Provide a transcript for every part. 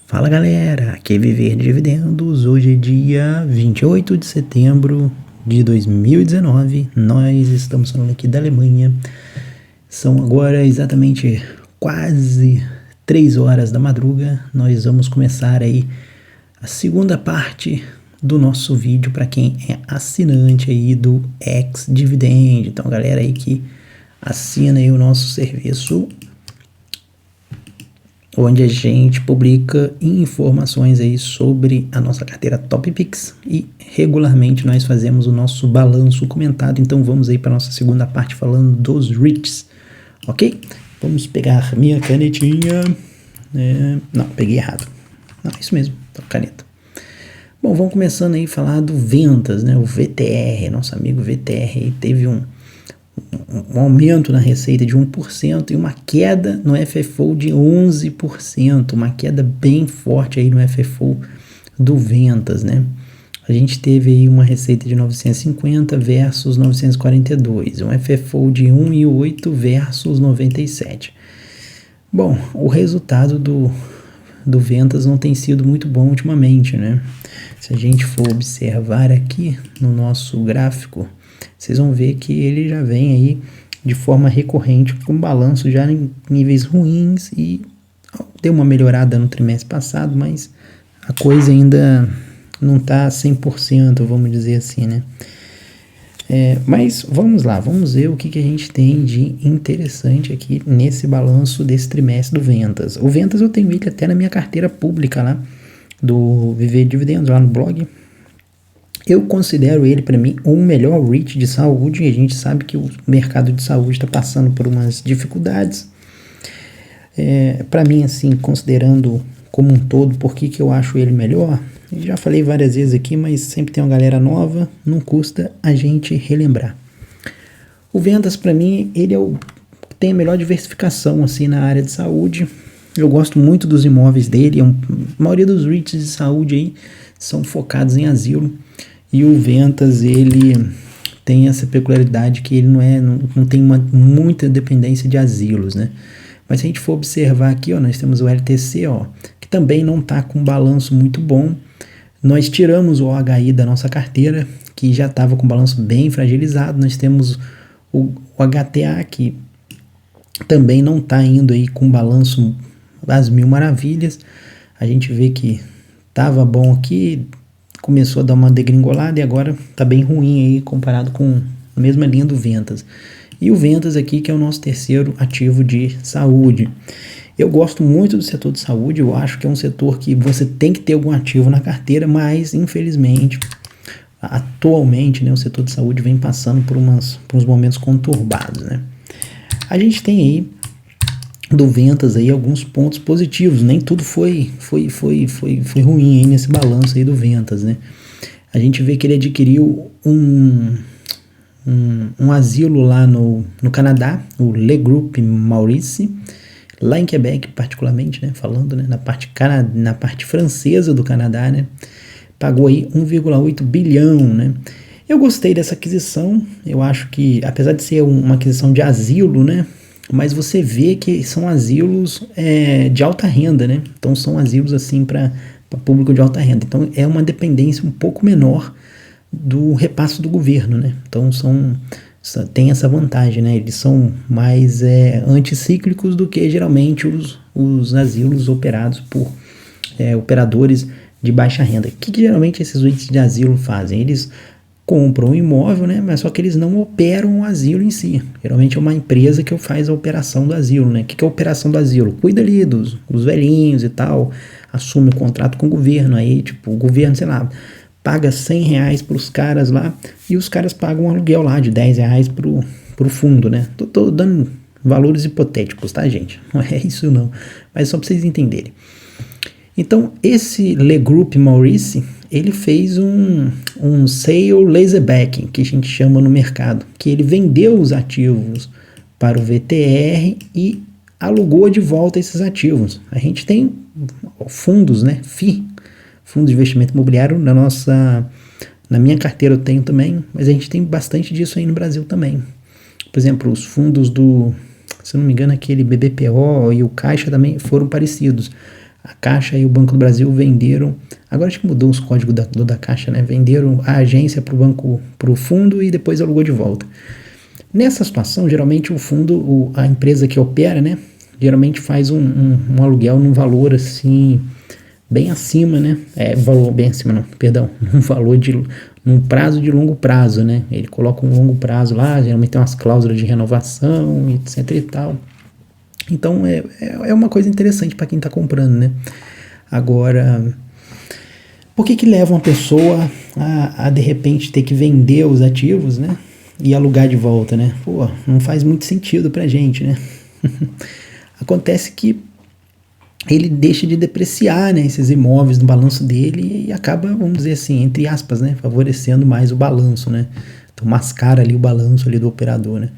Fala galera, aqui é Viver de Dividendos. Hoje é dia 28 de setembro de 2019. Nós estamos falando aqui da Alemanha. São agora exatamente quase 3 horas da madruga. Nós vamos começar aí a segunda parte do nosso vídeo para quem é assinante aí do Ex-Dividend. Então galera aí que assina aí o nosso serviço, onde a gente publica informações aí sobre a nossa carteira Top Picks e regularmente nós fazemos o nosso balanço comentado. Então vamos aí para a nossa segunda parte falando dos REITs, ok? Vamos pegar minha canetinha, não, peguei errado, não, isso mesmo, caneta. Bom, vamos começando aí a falar do Ventas, né? O VTR, nosso amigo VTR aí teve um aumento na receita de 1% e uma queda no FFO de 11%, uma queda bem forte aí no FFO do Ventas, né? A gente teve aí uma receita de 950 versus 942, um FFO de 1,8 versus 97. Bom, o resultado do Ventas não tem sido muito bom ultimamente, né? Se a gente for observar aqui no nosso gráfico, vocês vão ver que ele já vem aí de forma recorrente com balanço já em níveis ruins e deu uma melhorada no trimestre passado, mas a coisa ainda não está 100%, vamos dizer assim, né? Mas vamos lá, vamos ver o que a gente tem de interessante aqui nesse balanço desse trimestre do Ventas. O Ventas eu tenho ele até na minha carteira pública lá, do Viver de Dividendos, lá no blog. Eu considero ele, para mim, o melhor REIT de saúde. A gente sabe que o mercado de saúde está passando por umas dificuldades. Para mim, assim, considerando como um todo, por que eu acho ele melhor? Eu já falei várias vezes aqui, mas sempre tem uma galera nova, não custa a gente relembrar. O Ventas, para mim, ele tem a melhor diversificação assim, na área de saúde. Eu gosto muito dos imóveis dele. A maioria dos REITs de saúde aí são focados em asilo. E o Ventas, ele tem essa peculiaridade que ele não tem muita dependência de asilos, né? Mas se a gente for observar aqui, ó, nós temos o LTC, ó, que também não está com um balanço muito bom. Nós tiramos o OHI da nossa carteira, que já estava com um balanço bem fragilizado. Nós temos o HTA, que também não está indo aí com um balanço às mil maravilhas. A gente vê que estava bom aqui, começou a dar uma degringolada e agora tá bem ruim aí comparado com a mesma linha do Ventas. E o Ventas aqui, que é o nosso terceiro ativo de saúde. Eu gosto muito do setor de saúde, eu acho que é um setor que você tem que ter algum ativo na carteira, mas infelizmente, atualmente, né, o setor de saúde vem passando por uns momentos conturbados, né? A gente tem aí do Ventas aí alguns pontos positivos, nem tudo foi ruim aí nesse balanço aí do Ventas, né? A gente vê que ele adquiriu um asilo lá no Canadá, o Le Groupe Maurice, lá em Quebec particularmente, né, falando, né, na parte francesa do Canadá, né, pagou aí 1,8 bilhão, né? Eu gostei dessa aquisição. Eu acho que, apesar de ser uma aquisição de asilo, né, mas você vê que são asilos de alta renda, né? Então são asilos assim para público de alta renda. Então é uma dependência um pouco menor do repasse do governo, né? Então tem essa vantagem, né? Eles são mais anticíclicos do que geralmente os asilos operados por operadores de baixa renda. O que geralmente esses REITs de asilo fazem? Eles compram um imóvel, né, mas só que eles não operam o asilo em si. Geralmente é uma empresa que faz a operação do asilo, né? O que é a operação do asilo? Cuida ali dos velhinhos e tal, assume o contrato com o governo, aí tipo, o governo, sei lá, paga R$100 pros caras lá e os caras pagam um aluguel lá de R$10 pro fundo, né? Tô dando valores hipotéticos, tá, gente? Não é isso não, mas só pra vocês entenderem. Então, esse Le Groupe Maurice, ele fez um sale leaseback, que a gente chama no mercado, que ele vendeu os ativos para o VTR e alugou de volta esses ativos. A gente tem fundos, né, FI, Fundo de Investimento Imobiliário, na minha carteira eu tenho também, mas a gente tem bastante disso aí no Brasil também. Por exemplo, os fundos se eu não me engano, aquele BBPO e o Caixa também foram parecidos. A Caixa e o Banco do Brasil venderam, agora acho que mudou os códigos da Caixa, né? Venderam a agência para o banco, para o fundo e depois alugou de volta. Nessa situação, geralmente o fundo, a empresa que opera, né? Geralmente faz um aluguel num valor assim, bem acima, né? Valor bem acima, não, perdão, num prazo de longo prazo, né? Ele coloca um longo prazo lá, geralmente tem umas cláusulas de renovação, etc e tal. Então é uma coisa interessante para quem está comprando, né? Agora, por que leva uma pessoa a de repente ter que vender os ativos, né? E alugar de volta, né? Pô, não faz muito sentido pra gente, né? Acontece que ele deixa de depreciar, né, esses imóveis no balanço dele e acaba, vamos dizer assim, entre aspas, né, favorecendo mais o balanço, né? Então mascara ali o balanço ali do operador, né?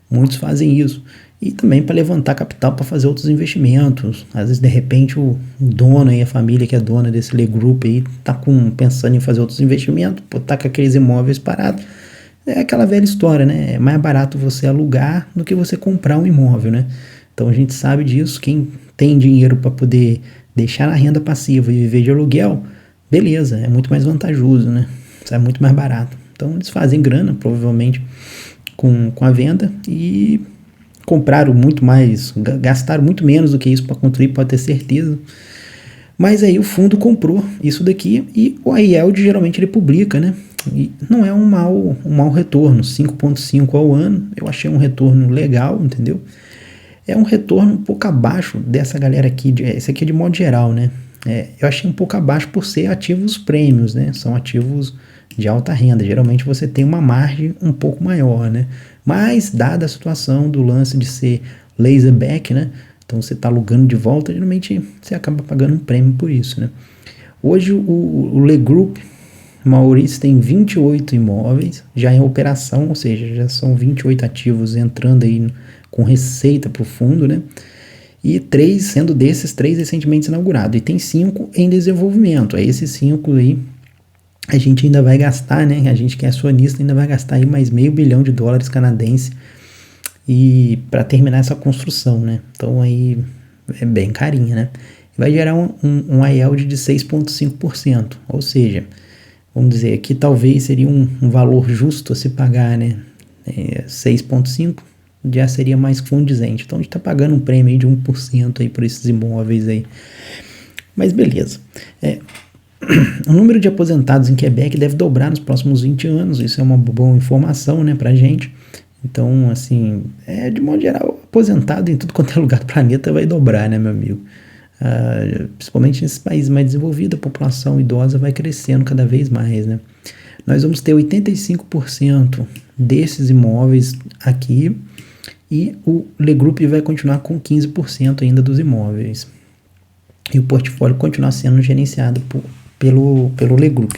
Muitos fazem isso. E também para levantar capital para fazer outros investimentos. Às vezes, de repente, o dono e a família que é dona desse Le Group aí tá pensando em fazer outros investimentos, tá com aqueles imóveis parados. É aquela velha história, né? É mais barato você alugar do que você comprar um imóvel, né? Então a gente sabe disso. Quem tem dinheiro para poder deixar na renda passiva e viver de aluguel, beleza, é muito mais vantajoso, né? Isso é muito mais barato. Então eles fazem grana, provavelmente, com a venda e compraram muito mais, gastaram muito menos do que isso para construir, pode ter certeza. Mas aí o fundo comprou isso daqui e o yield geralmente ele publica, né? E não é um mau retorno, 5,5 ao ano, eu achei um retorno legal, entendeu? É um retorno um pouco abaixo dessa galera aqui, esse aqui é de modo geral, né? Eu achei um pouco abaixo por ser ativos prêmios, né? São ativos de alta renda, geralmente você tem uma margem um pouco maior, né? Mas, dada a situação do lance de ser laser back, né? Então você está alugando de volta, geralmente você acaba pagando um prêmio por isso, né? Hoje o Le Group Maurício tem 28 imóveis já em operação, ou seja, já são 28 ativos entrando aí com receita para o fundo, né? E sendo desses, 3 recentemente inaugurados. E tem 5 em desenvolvimento. Aí esses 5 aí a gente ainda vai gastar, né? A gente que é acionista ainda vai gastar aí mais $500 milhão canadenses e para terminar essa construção, né? Então aí é bem carinha, né? Vai gerar um yield de 6,5%, ou seja, vamos dizer, aqui talvez seria um valor justo a se pagar, né? 6,5% já seria mais condizente. Então a gente está pagando um prêmio aí de 1% aí por esses imóveis aí. Mas beleza. O número de aposentados em Quebec deve dobrar nos próximos 20 anos. Isso é uma boa informação, né, pra gente. Então, assim, de modo geral, aposentado em tudo quanto é lugar do planeta vai dobrar, né, meu amigo? Principalmente nesses países mais desenvolvidos, a população idosa vai crescendo cada vez mais, né? Nós vamos ter 85% desses imóveis aqui e o Le Group vai continuar com 15% ainda dos imóveis. E o portfólio continuar sendo gerenciado pelo Le Group.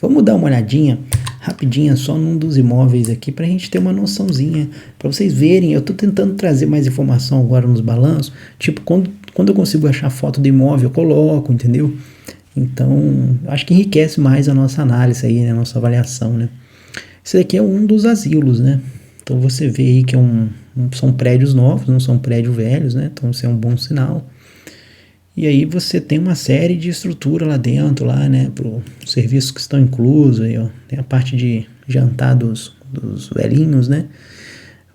Vamos dar uma olhadinha rapidinha só num dos imóveis aqui para a gente ter uma noçãozinha, para vocês verem. Eu estou tentando trazer mais informação agora nos balanços, tipo quando eu consigo achar foto do imóvel eu coloco, entendeu? Então acho que enriquece mais a nossa análise aí, né, a nossa avaliação, né? Esse daqui é um dos asilos, né? Então você vê aí que são prédios novos, não são prédios velhos, né? Então isso é um bom sinal. E aí você tem uma série de estrutura lá dentro, lá, né, para os serviços que estão inclusos, aí, ó, tem a parte de jantar dos velhinhos, né,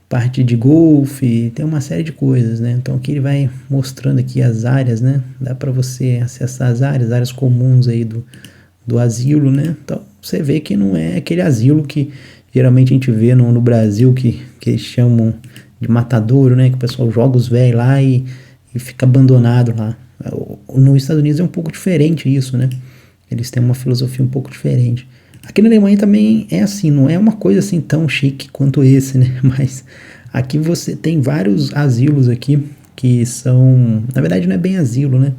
parte de golfe, tem uma série de coisas, né, então aqui ele vai mostrando aqui as áreas, né, dá para você acessar as áreas comuns aí do asilo, né, então você vê que não é aquele asilo que geralmente a gente vê no Brasil, que eles chamam de matadouro, né, que o pessoal joga os velhos lá e fica abandonado lá. Nos Estados Unidos é um pouco diferente isso, né? Eles têm uma filosofia um pouco diferente. Aqui na Alemanha também é assim, não é uma coisa assim tão chique quanto esse, né? Mas aqui você tem vários asilos aqui que são, na verdade não é bem asilo, né?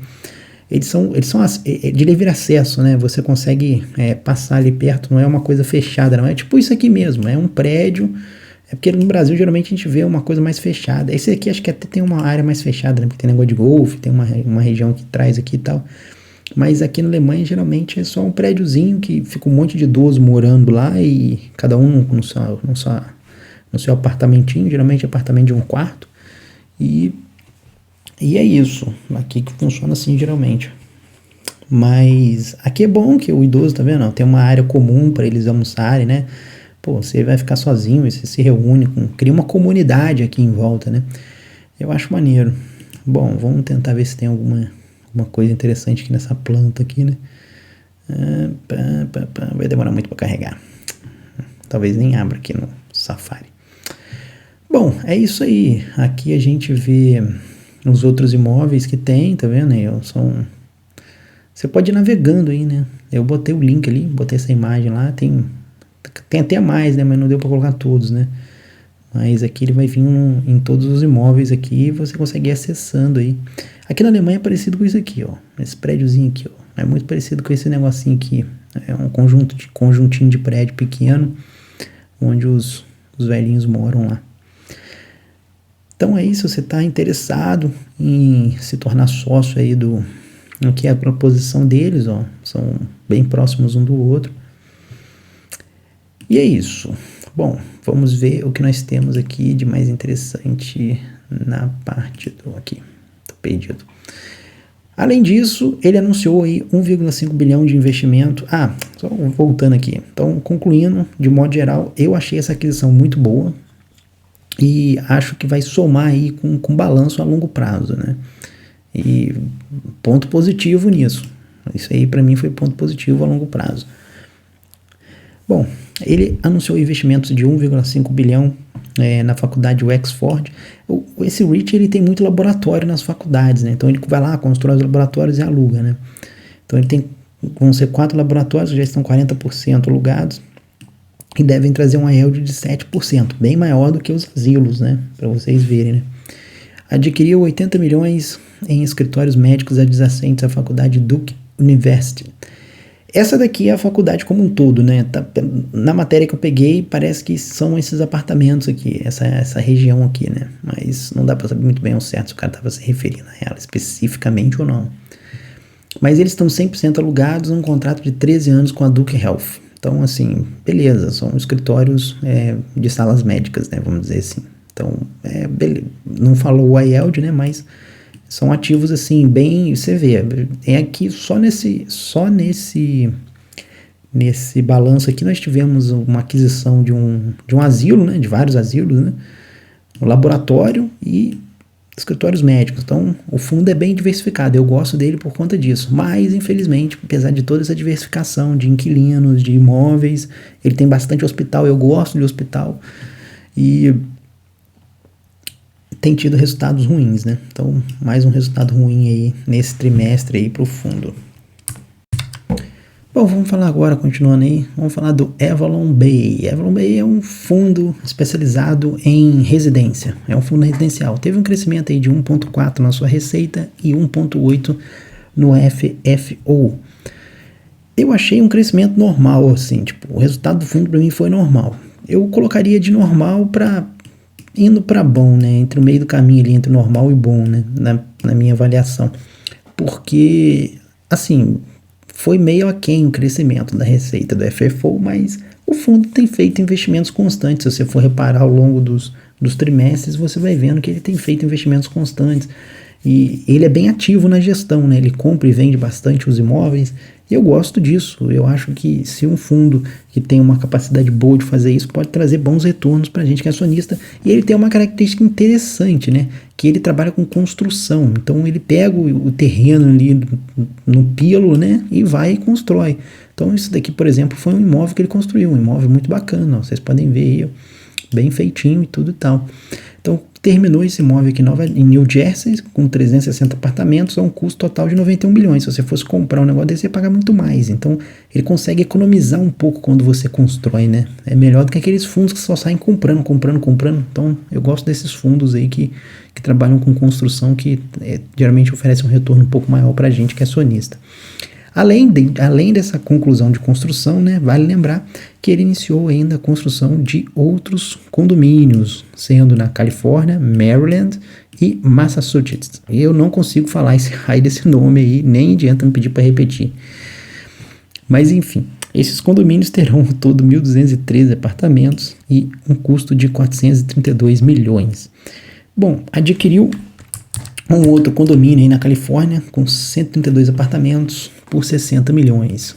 Eles são de livre acesso, né? Você consegue passar ali perto, não é uma coisa fechada, não é tipo isso aqui mesmo, é um prédio. É porque no Brasil geralmente a gente vê uma coisa mais fechada. Esse aqui acho que até tem uma área mais fechada, né? Porque tem negócio de golfe, tem uma região que traz aqui e tal. Mas aqui na Alemanha geralmente é só um prédiozinho que fica um monte de idoso morando lá e cada um no seu apartamentinho, geralmente apartamento de um quarto. E é isso, aqui que funciona assim geralmente. Mas aqui é bom que o idoso, tá vendo? Tem uma área comum para eles almoçarem, né? Pô, você vai ficar sozinho, você se reúne, cria uma comunidade aqui em volta, né? Eu acho maneiro. Bom, vamos tentar ver se tem alguma coisa interessante aqui nessa planta aqui, né? Vai demorar muito para carregar. Talvez nem abra aqui no Safari. Bom, é isso aí. Aqui a gente vê os outros imóveis que tem, tá vendo? Você pode ir navegando aí, né? Eu botei o link ali, botei essa imagem lá, tem até mais, né? Mas não deu para colocar todos, né? Mas aqui ele vai vir em todos os imóveis aqui e você consegue ir acessando aí. Aqui na Alemanha é parecido com isso aqui, ó. Esse prédiozinho aqui, ó. É muito parecido com esse negocinho aqui. É um conjuntinho de prédio pequeno, onde os velhinhos moram lá. Então é isso, você está interessado em se tornar sócio aí no que é a proposição deles, ó. São bem próximos um do outro. E é isso. Bom, vamos ver o que nós temos aqui de mais interessante na parte aqui, do pedido. Além disso, ele anunciou aí 1,5 bilhão de investimento. Só voltando aqui. Então, concluindo, de modo geral, eu achei essa aquisição muito boa e acho que vai somar aí com balanço a longo prazo, né? E ponto positivo nisso. Isso aí para mim foi ponto positivo a longo prazo. Bom, ele anunciou investimentos de 1,5 bilhão na faculdade Wexford. Esse REIT ele tem muito laboratório nas faculdades, né? Então ele vai lá, constrói os laboratórios e aluga, né? Então vão ser 4 laboratórios que já estão 40% alugados e devem trazer um yield de 7%, bem maior do que os asilos, né? Para vocês verem, né? Adquiriu 80 milhões em escritórios médicos adjacentes à faculdade Duke University. Essa daqui é a faculdade como um todo, né? Na matéria que eu peguei, parece que são esses apartamentos aqui, essa região aqui, né? Mas não dá para saber muito bem ao certo se o cara estava se referindo a ela especificamente ou não. Mas eles estão 100% alugados num contrato de 13 anos com a Duke Health. Então, assim, beleza, são escritórios de salas médicas, né? Vamos dizer assim. Então, beleza. Não falou o yield, né? Mas são ativos assim, bem, você vê, aqui só nesse balanço aqui nós tivemos uma aquisição de um asilo, né, de vários asilos, né, um laboratório e escritórios médicos. Então o fundo é bem diversificado, eu gosto dele por conta disso, mas infelizmente, apesar de toda essa diversificação de inquilinos, de imóveis, ele tem bastante hospital, eu gosto de hospital e tem tido resultados ruins, né? Então, mais um resultado ruim aí nesse trimestre aí pro fundo. Bom, vamos falar agora, continuando aí, vamos falar do Avalon Bay. Avalon Bay é um fundo especializado em residência, é um fundo residencial. Teve um crescimento aí de 1,4 na sua receita e 1,8 no FFO. Eu achei um crescimento normal, assim, tipo, o resultado do fundo para mim foi normal. Eu colocaria de normal para indo para bom, né, entre o meio do caminho ali, entre normal e bom, né, na minha avaliação, porque, assim, foi meio aquém o crescimento da receita do FFO, mas o fundo tem feito investimentos constantes. Se você for reparar ao longo dos trimestres, você vai vendo que ele tem feito investimentos constantes, e ele é bem ativo na gestão, né, ele compra e vende bastante os imóveis, e eu gosto disso. Eu acho que se um fundo que tem uma capacidade boa de fazer isso, pode trazer bons retornos para a gente que é acionista, e ele tem uma característica interessante, né, que ele trabalha com construção. Então ele pega o terreno ali no pilo, né, e vai e constrói. Então isso daqui, por exemplo, foi um imóvel que ele construiu, um imóvel muito bacana, ó, vocês podem ver aí, ó, bem feitinho e tudo e tal. Então terminou esse imóvel aqui em New Jersey, com 360 apartamentos, a um custo total de 91 milhões. Se você fosse comprar um negócio desse, você ia pagar muito mais. Então, ele consegue economizar um pouco quando você constrói, né? É melhor do que aqueles fundos que só saem comprando. Então, eu gosto desses fundos aí que trabalham com construção, que geralmente oferecem um retorno um pouco maior para a gente que é acionista. Além dessa conclusão de construção, né, vale lembrar que ele iniciou ainda a construção de outros condomínios, sendo na Califórnia, Maryland e Massachusetts. E eu não consigo falar esse raio desse nome aí, nem adianta me pedir para repetir. Mas enfim, esses condomínios terão ao todo 1.213 apartamentos e um custo de 432 milhões. Bom, adquiriu um outro condomínio aí na Califórnia com 132 apartamentos por 60 milhões.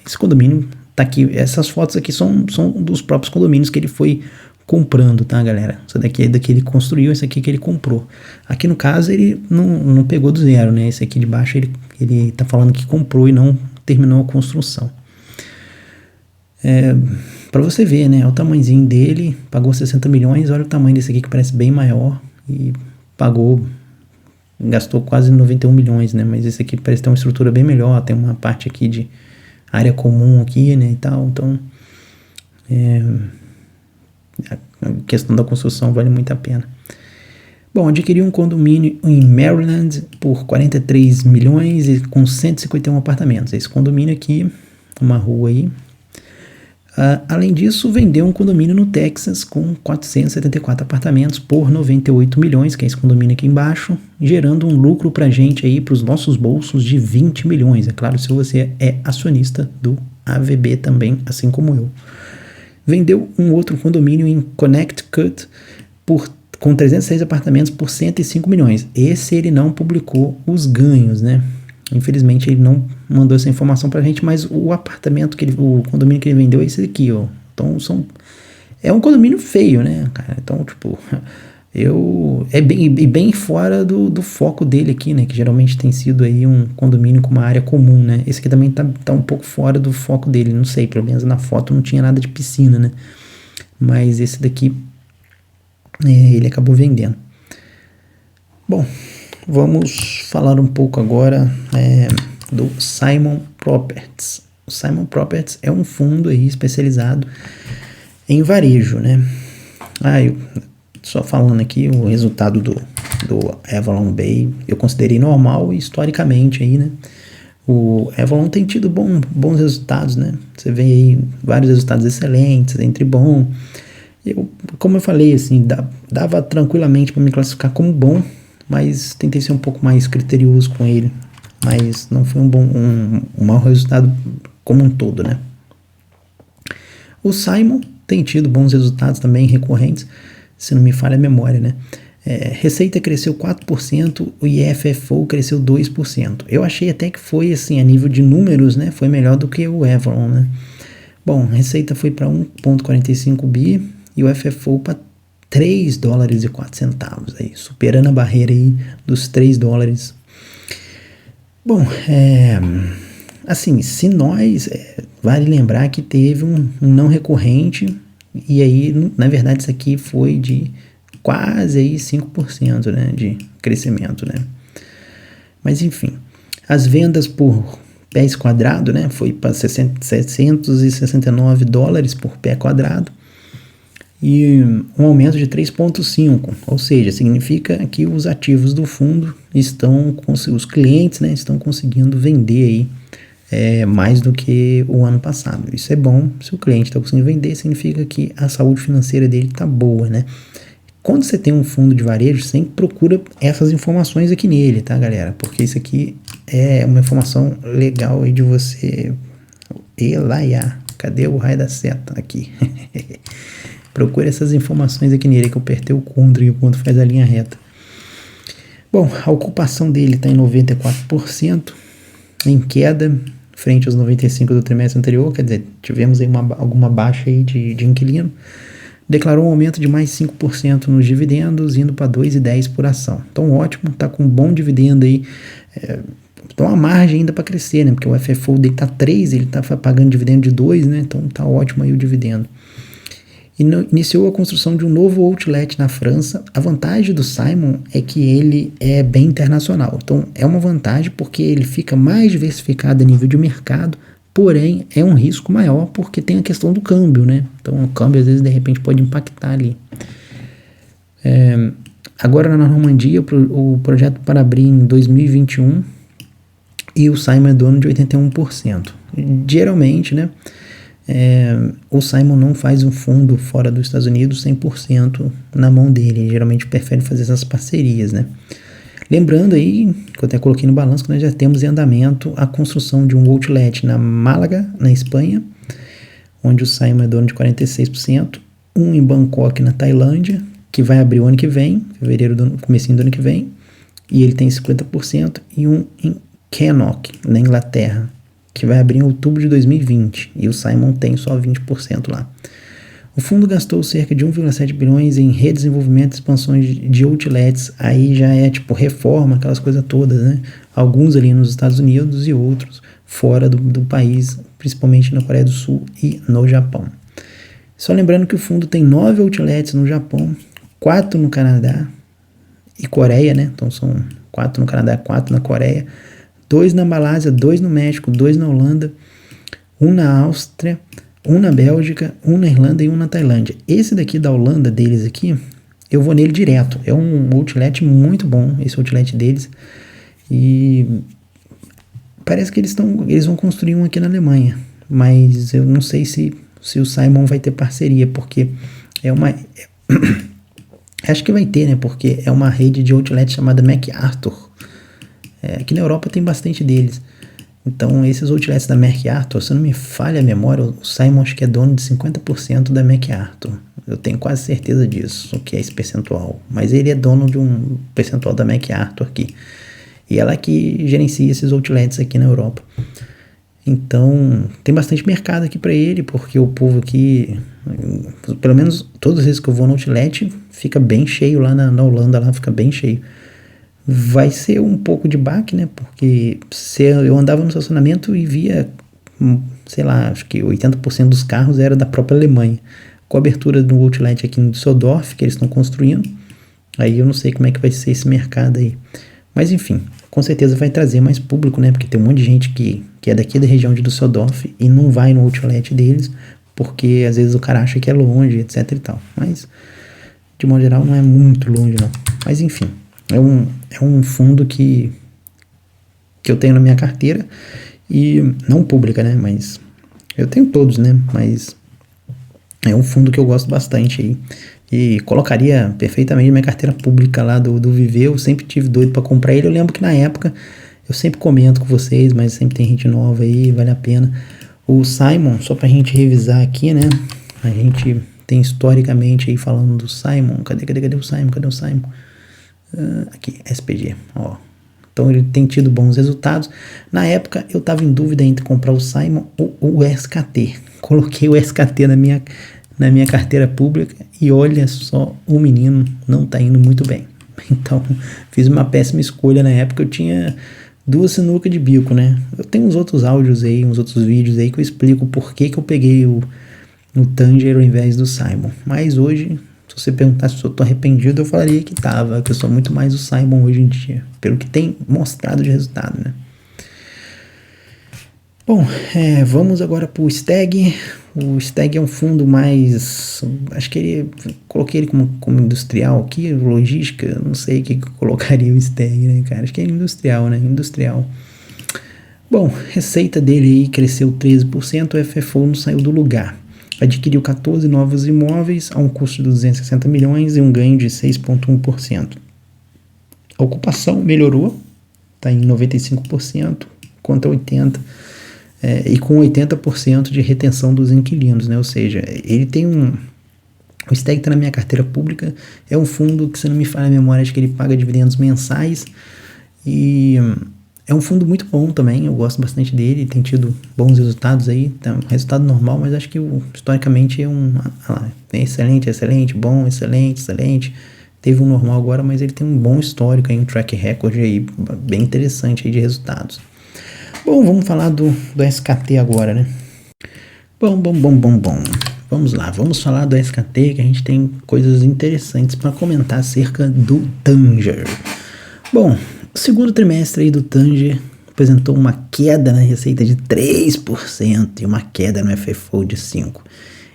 Esse condomínio tá aqui, essas fotos aqui são dos próprios condomínios que ele foi comprando, tá, galera? Essa daqui é da que ele construiu, esse aqui que ele comprou. Aqui no caso ele não pegou do zero, né? Esse aqui de baixo ele tá falando que comprou e não terminou a construção. Para você ver, né? O tamanhozinho dele, pagou 60 milhões, olha o tamanho desse aqui que parece bem maior e gastou quase 91 milhões, né? Mas esse aqui parece ter uma estrutura bem melhor, tem uma parte aqui de área comum aqui, né, e tal, então a questão da construção vale muito a pena. Bom, adquiri um condomínio em Maryland por 43 milhões e com 151 apartamentos. Esse condomínio aqui, uma rua aí. Além disso, vendeu um condomínio no Texas com 474 apartamentos por 98 milhões, que é esse condomínio aqui embaixo, gerando um lucro pra gente aí, pros nossos bolsos, de 20 milhões. É claro, se você é acionista do AVB também, assim como eu. Vendeu um outro condomínio em Connecticut com 306 apartamentos por 105 milhões. Esse ele não publicou os ganhos, né? Infelizmente ele não mandou essa informação pra gente, mas o condomínio que ele vendeu é esse aqui, ó. Então é um condomínio feio, né, cara? Então, tipo, é bem fora do foco dele aqui, né? Que geralmente tem sido aí um condomínio com uma área comum, né? Esse aqui também tá um pouco fora do foco dele, não sei, pelo menos na foto não tinha nada de piscina, né? Mas esse daqui ele acabou vendendo. Bom, vamos falar um pouco agora do Simon Properties. O Simon Properties é um fundo aí especializado em varejo, né? Eu só falando aqui o resultado do Avalon Bay, eu considerei normal e historicamente aí, né? O Avalon tem tido bons resultados, né? Você vê aí vários resultados excelentes, entre bom. Como eu falei, assim, dava tranquilamente para me classificar como bom, mas tentei ser um pouco mais criterioso com ele, mas não foi um mau resultado como um todo, né? O Simon tem tido bons resultados também recorrentes, se não me falha a memória, né? Receita cresceu 4%, o IFFO cresceu 2%. Eu achei até que foi, assim, a nível de números, né? Foi melhor do que o Avalon, né? Bom, a receita foi para 1,45 bi e o FFO para $3,04 aí, superando a barreira aí dos $3. Bom, assim, se nós, vale lembrar que teve um não recorrente, e aí, na verdade, isso aqui foi de quase aí 5%, né, de crescimento, né. Mas, enfim, as vendas por pés quadrado, né, foi para $769 por pé quadrado, e um aumento de 3,5, ou seja, significa que os ativos do fundo os clientes, né, estão conseguindo vender aí mais do que o ano passado. Isso é bom, se o cliente está conseguindo vender, significa que a saúde financeira dele está boa, né? Quando você tem um fundo de varejo, sempre procura essas informações aqui nele, tá, galera? Porque isso aqui é uma informação legal aí de você... Cadê o raio da seta? Aqui. Procure essas informações aqui nele, que eu apertei o CTRL e o CTRL faz a linha reta. Bom, a ocupação dele está em 94%, em queda, frente aos 95% do trimestre anterior, quer dizer, tivemos aí alguma baixa aí de inquilino. Declarou um aumento de mais 5% nos dividendos, indo para 2,10 por ação. Então, ótimo, está com um bom dividendo aí. Então, a margem ainda para crescer, né? Porque o FFO dele está 3, ele está pagando dividendo de 2, né? Então, está ótimo aí o dividendo. Iniciou a construção de um novo outlet na França. A vantagem do Simon é que ele é bem internacional. Então, é uma vantagem porque ele fica mais diversificado a nível de mercado, porém, é um risco maior porque tem a questão do câmbio, né? Então, o câmbio, às vezes, de repente, pode impactar ali. Agora, na Normandia, o projeto para abrir em 2021 e o Simon é dono de 81%. Geralmente, né? O Simon não faz um fundo fora dos Estados Unidos 100% na mão dele, ele geralmente prefere fazer essas parcerias, né? Lembrando aí, que eu até coloquei no balanço, que nós já temos em andamento a construção de um outlet na Málaga, na Espanha, onde o Simon é dono de 46%, um em Bangkok, na Tailândia, que vai abrir o ano que vem, comecinho do ano que vem, e ele tem 50%, e um em Kennok, na Inglaterra, que vai abrir em outubro de 2020, e o Simon tem só 20% lá. O fundo gastou cerca de 1,7 bilhões em redesenvolvimento e expansões de outlets, aí já é tipo reforma, aquelas coisas todas, né? Alguns ali nos Estados Unidos e outros fora do país, principalmente na Coreia do Sul e no Japão. Só lembrando que o fundo tem 9 outlets no Japão, 4 no Canadá e Coreia, né? Então são 4 no Canadá, 4 na Coreia, 2 na Malásia, 2 no México, 2 na Holanda, 1 na Áustria, 1 na Bélgica, 1 na Irlanda e 1 na Tailândia. Esse daqui da Holanda deles aqui, eu vou nele direto. É um outlet muito bom, esse outlet deles. E parece que eles vão construir um aqui na Alemanha. Mas eu não sei se o Simon vai ter parceria, porque é uma... acho que vai ter, né? Porque é uma rede de outlet chamada MacArthur. Aqui na Europa tem bastante deles. Então, esses outlets da MacArthur, se não me falha a memória, o Simon acho que é dono de 50% da MacArthur. Eu tenho quase certeza disso, que é esse percentual. Mas ele é dono de um percentual da MacArthur aqui. E ela que gerencia esses outlets aqui na Europa. Então, tem bastante mercado aqui para ele, porque o povo aqui, pelo menos todas as vezes que eu vou no outlet, fica bem cheio lá na Holanda, lá fica bem cheio. Vai ser um pouco de baque, né? Porque eu andava no estacionamento e via, sei lá, acho que 80% dos carros era da própria Alemanha. Com a abertura do outlet aqui em Düsseldorf, que eles estão construindo, aí eu não sei como é que vai ser esse mercado aí. Mas enfim, com certeza vai trazer mais público, né? Porque tem um monte de gente que é daqui da região de Düsseldorf e não vai no outlet deles, porque às vezes o cara acha que é longe, etc e tal. Mas, de modo geral, não é muito longe, não. Mas enfim, é um fundo que eu tenho na minha carteira, e não pública, né? Mas eu tenho todos, né? Mas é um fundo que eu gosto bastante aí. E colocaria perfeitamente na minha carteira pública lá do Viver. Eu sempre tive doido para comprar ele. Eu lembro que na época, eu sempre comento com vocês, mas sempre tem gente nova aí, vale a pena. O Simon, só pra gente revisar aqui, né? A gente tem historicamente aí falando do Simon. Cadê o Simon? Cadê o Simon? Aqui, SPG, ó. Então ele tem tido bons resultados. Na época eu estava em dúvida entre comprar o Simon ou o SKT. Coloquei o SKT na minha carteira pública e olha só, o menino não tá indo muito bem. Então fiz uma péssima escolha na época. Eu tinha 2 sinucas de bico, né? Eu tenho uns outros áudios aí, uns outros vídeos aí que eu explico por que eu peguei o Tanger ao invés do Simon. Mas hoje, se você perguntar se eu tô arrependido, eu falaria que tava, que eu sou muito mais o Simon hoje em dia, pelo que tem mostrado de resultado, né? Bom, vamos agora pro Stag. O Stag é um fundo mais, acho que coloquei ele como industrial aqui, logística, não sei o que eu colocaria o Stag, né, cara? Acho que é industrial, né? Industrial. Bom, receita dele aí cresceu 13%, o FFO não saiu do lugar. Adquiriu 14 novos imóveis a um custo de 260 milhões e um ganho de 6,1%. A ocupação melhorou, está em 95%, contra 80%, e com 80% de retenção dos inquilinos, né? Ou seja, ele tem o Stag está na minha carteira pública, é um fundo que, se não me falha a memória, acho que ele paga dividendos mensais, e é um fundo muito bom também, eu gosto bastante dele, tem tido bons resultados aí, tá um resultado normal, mas acho que historicamente é excelente, excelente, bom, excelente, excelente. Teve um normal agora, mas ele tem um bom histórico aí, um track record aí, bem interessante aí de resultados. Bom, vamos falar do SKT agora, né? Bom. Vamos lá, vamos falar do SKT, que a gente tem coisas interessantes para comentar acerca do Tanger. Bom, o segundo trimestre aí do Tanger apresentou uma queda na receita de 3% e uma queda no FFO de 5%.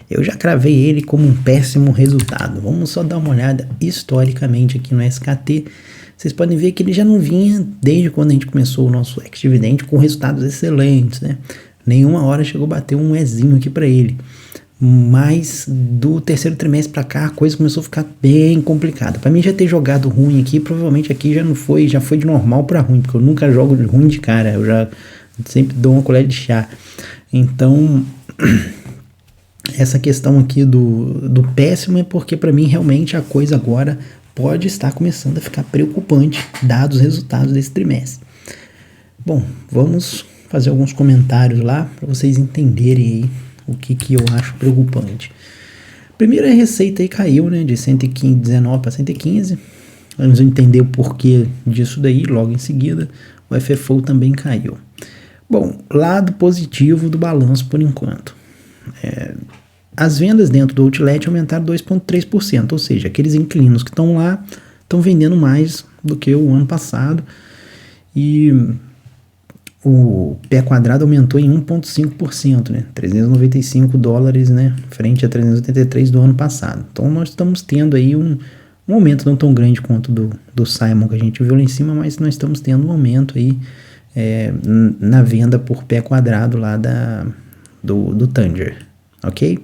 Eu já cravei ele como um péssimo resultado. Vamos só dar uma olhada historicamente aqui no SKT. Vocês podem ver que ele já não vinha, desde quando a gente começou o nosso ex-dividend, com resultados excelentes, né? Nenhuma hora chegou a bater um Ezinho aqui para ele. Mas do terceiro trimestre para cá a coisa começou a ficar bem complicada. Para mim já ter jogado ruim aqui, provavelmente aqui já foi de normal para ruim, porque eu nunca jogo de ruim de cara, eu já sempre dou uma colher de chá. Então, essa questão aqui do péssimo é porque para mim realmente a coisa agora pode estar começando a ficar preocupante, dados os resultados desse trimestre. Bom, vamos fazer alguns comentários lá para vocês entenderem aí o que eu acho preocupante. Primeiro, a receita aí caiu, né, de 119 para 115. Vamos entender o porquê disso daí logo em seguida. O FFO também caiu. Bom, lado positivo do balanço por enquanto. As vendas dentro do Outlet aumentaram 2,3%, ou seja, aqueles inquilinos que estão lá estão vendendo mais do que o ano passado. E o pé quadrado aumentou em 1,5%, né? $395, né? Frente a 383 do ano passado. Então nós estamos tendo aí um aumento não tão grande quanto do Simon que a gente viu lá em cima, mas nós estamos tendo um aumento aí na venda por pé quadrado lá do Tanger, ok?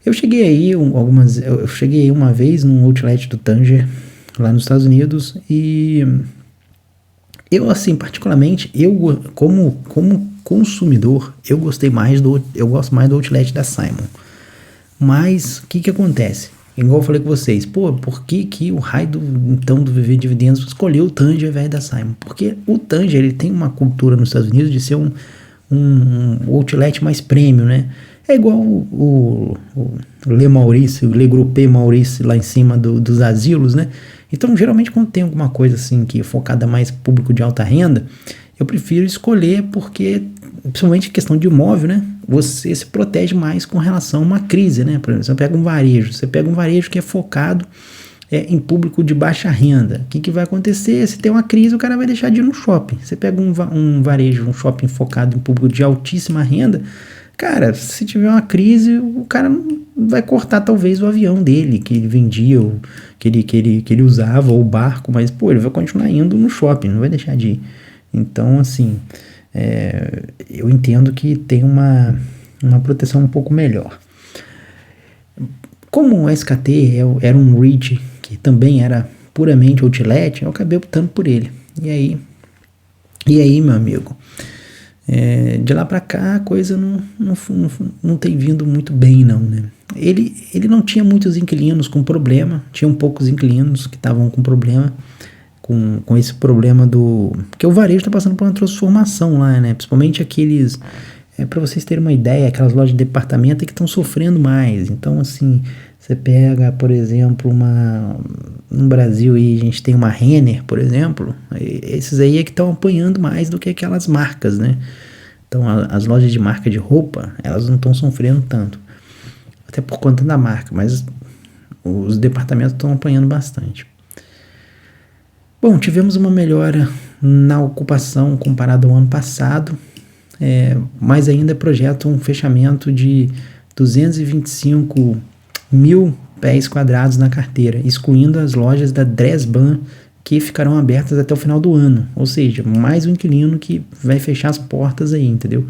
Eu cheguei aí uma vez num outlet do Tanger lá nos Estados Unidos e eu, assim, particularmente, como consumidor, eu gosto mais do outlet da Simon. Mas, o que acontece? Igual eu falei com vocês, por que o raio do VV Dividendos escolheu o Tanger ao invés da Simon? Porque o Tanger, ele tem uma cultura nos Estados Unidos de ser um outlet mais premium, né? É igual o Le Maurice, o Le Groupé Maurice lá em cima dos asilos, né? Então, geralmente, quando tem alguma coisa assim que é focada mais público de alta renda, eu prefiro escolher porque, principalmente em questão de imóvel, né? Você se protege mais com relação a uma crise, né? Por exemplo, você pega um varejo que é focado em público de baixa renda. O que vai acontecer? Se tem uma crise, o cara vai deixar de ir no shopping. Você pega um varejo, um shopping focado em público de altíssima renda, cara, se tiver uma crise, o cara não vai cortar talvez o avião dele, que ele vendia, ou que ele usava, ou o barco, mas, ele vai continuar indo no shopping, não vai deixar de ir. Então, assim, eu entendo que tem uma proteção um pouco melhor. Como o SKT era um REIT que também era puramente outlet, eu acabei optando por ele. E aí, meu amigo, de lá pra cá a coisa não tem vindo muito bem, não, né? Ele não tinha muitos inquilinos com problema, tinham poucos inquilinos que estavam com problema, com esse problema porque o varejo está passando por uma transformação lá, né? Principalmente aqueles, para vocês terem uma ideia, aquelas lojas de departamento que estão sofrendo mais. Então, assim, você pega, por exemplo, no Brasil aí a gente tem uma Renner, por exemplo, esses aí é que estão apanhando mais do que aquelas marcas, né? Então, as lojas de marca de roupa, elas não estão sofrendo tanto, até por conta da marca, mas os departamentos estão apanhando bastante. Bom, tivemos uma melhora na ocupação comparado ao ano passado, mas ainda projeta um fechamento de 225 mil pés quadrados na carteira, excluindo as lojas da Dresban, que ficarão abertas até o final do ano, ou seja, mais um inquilino que vai fechar as portas aí, entendeu?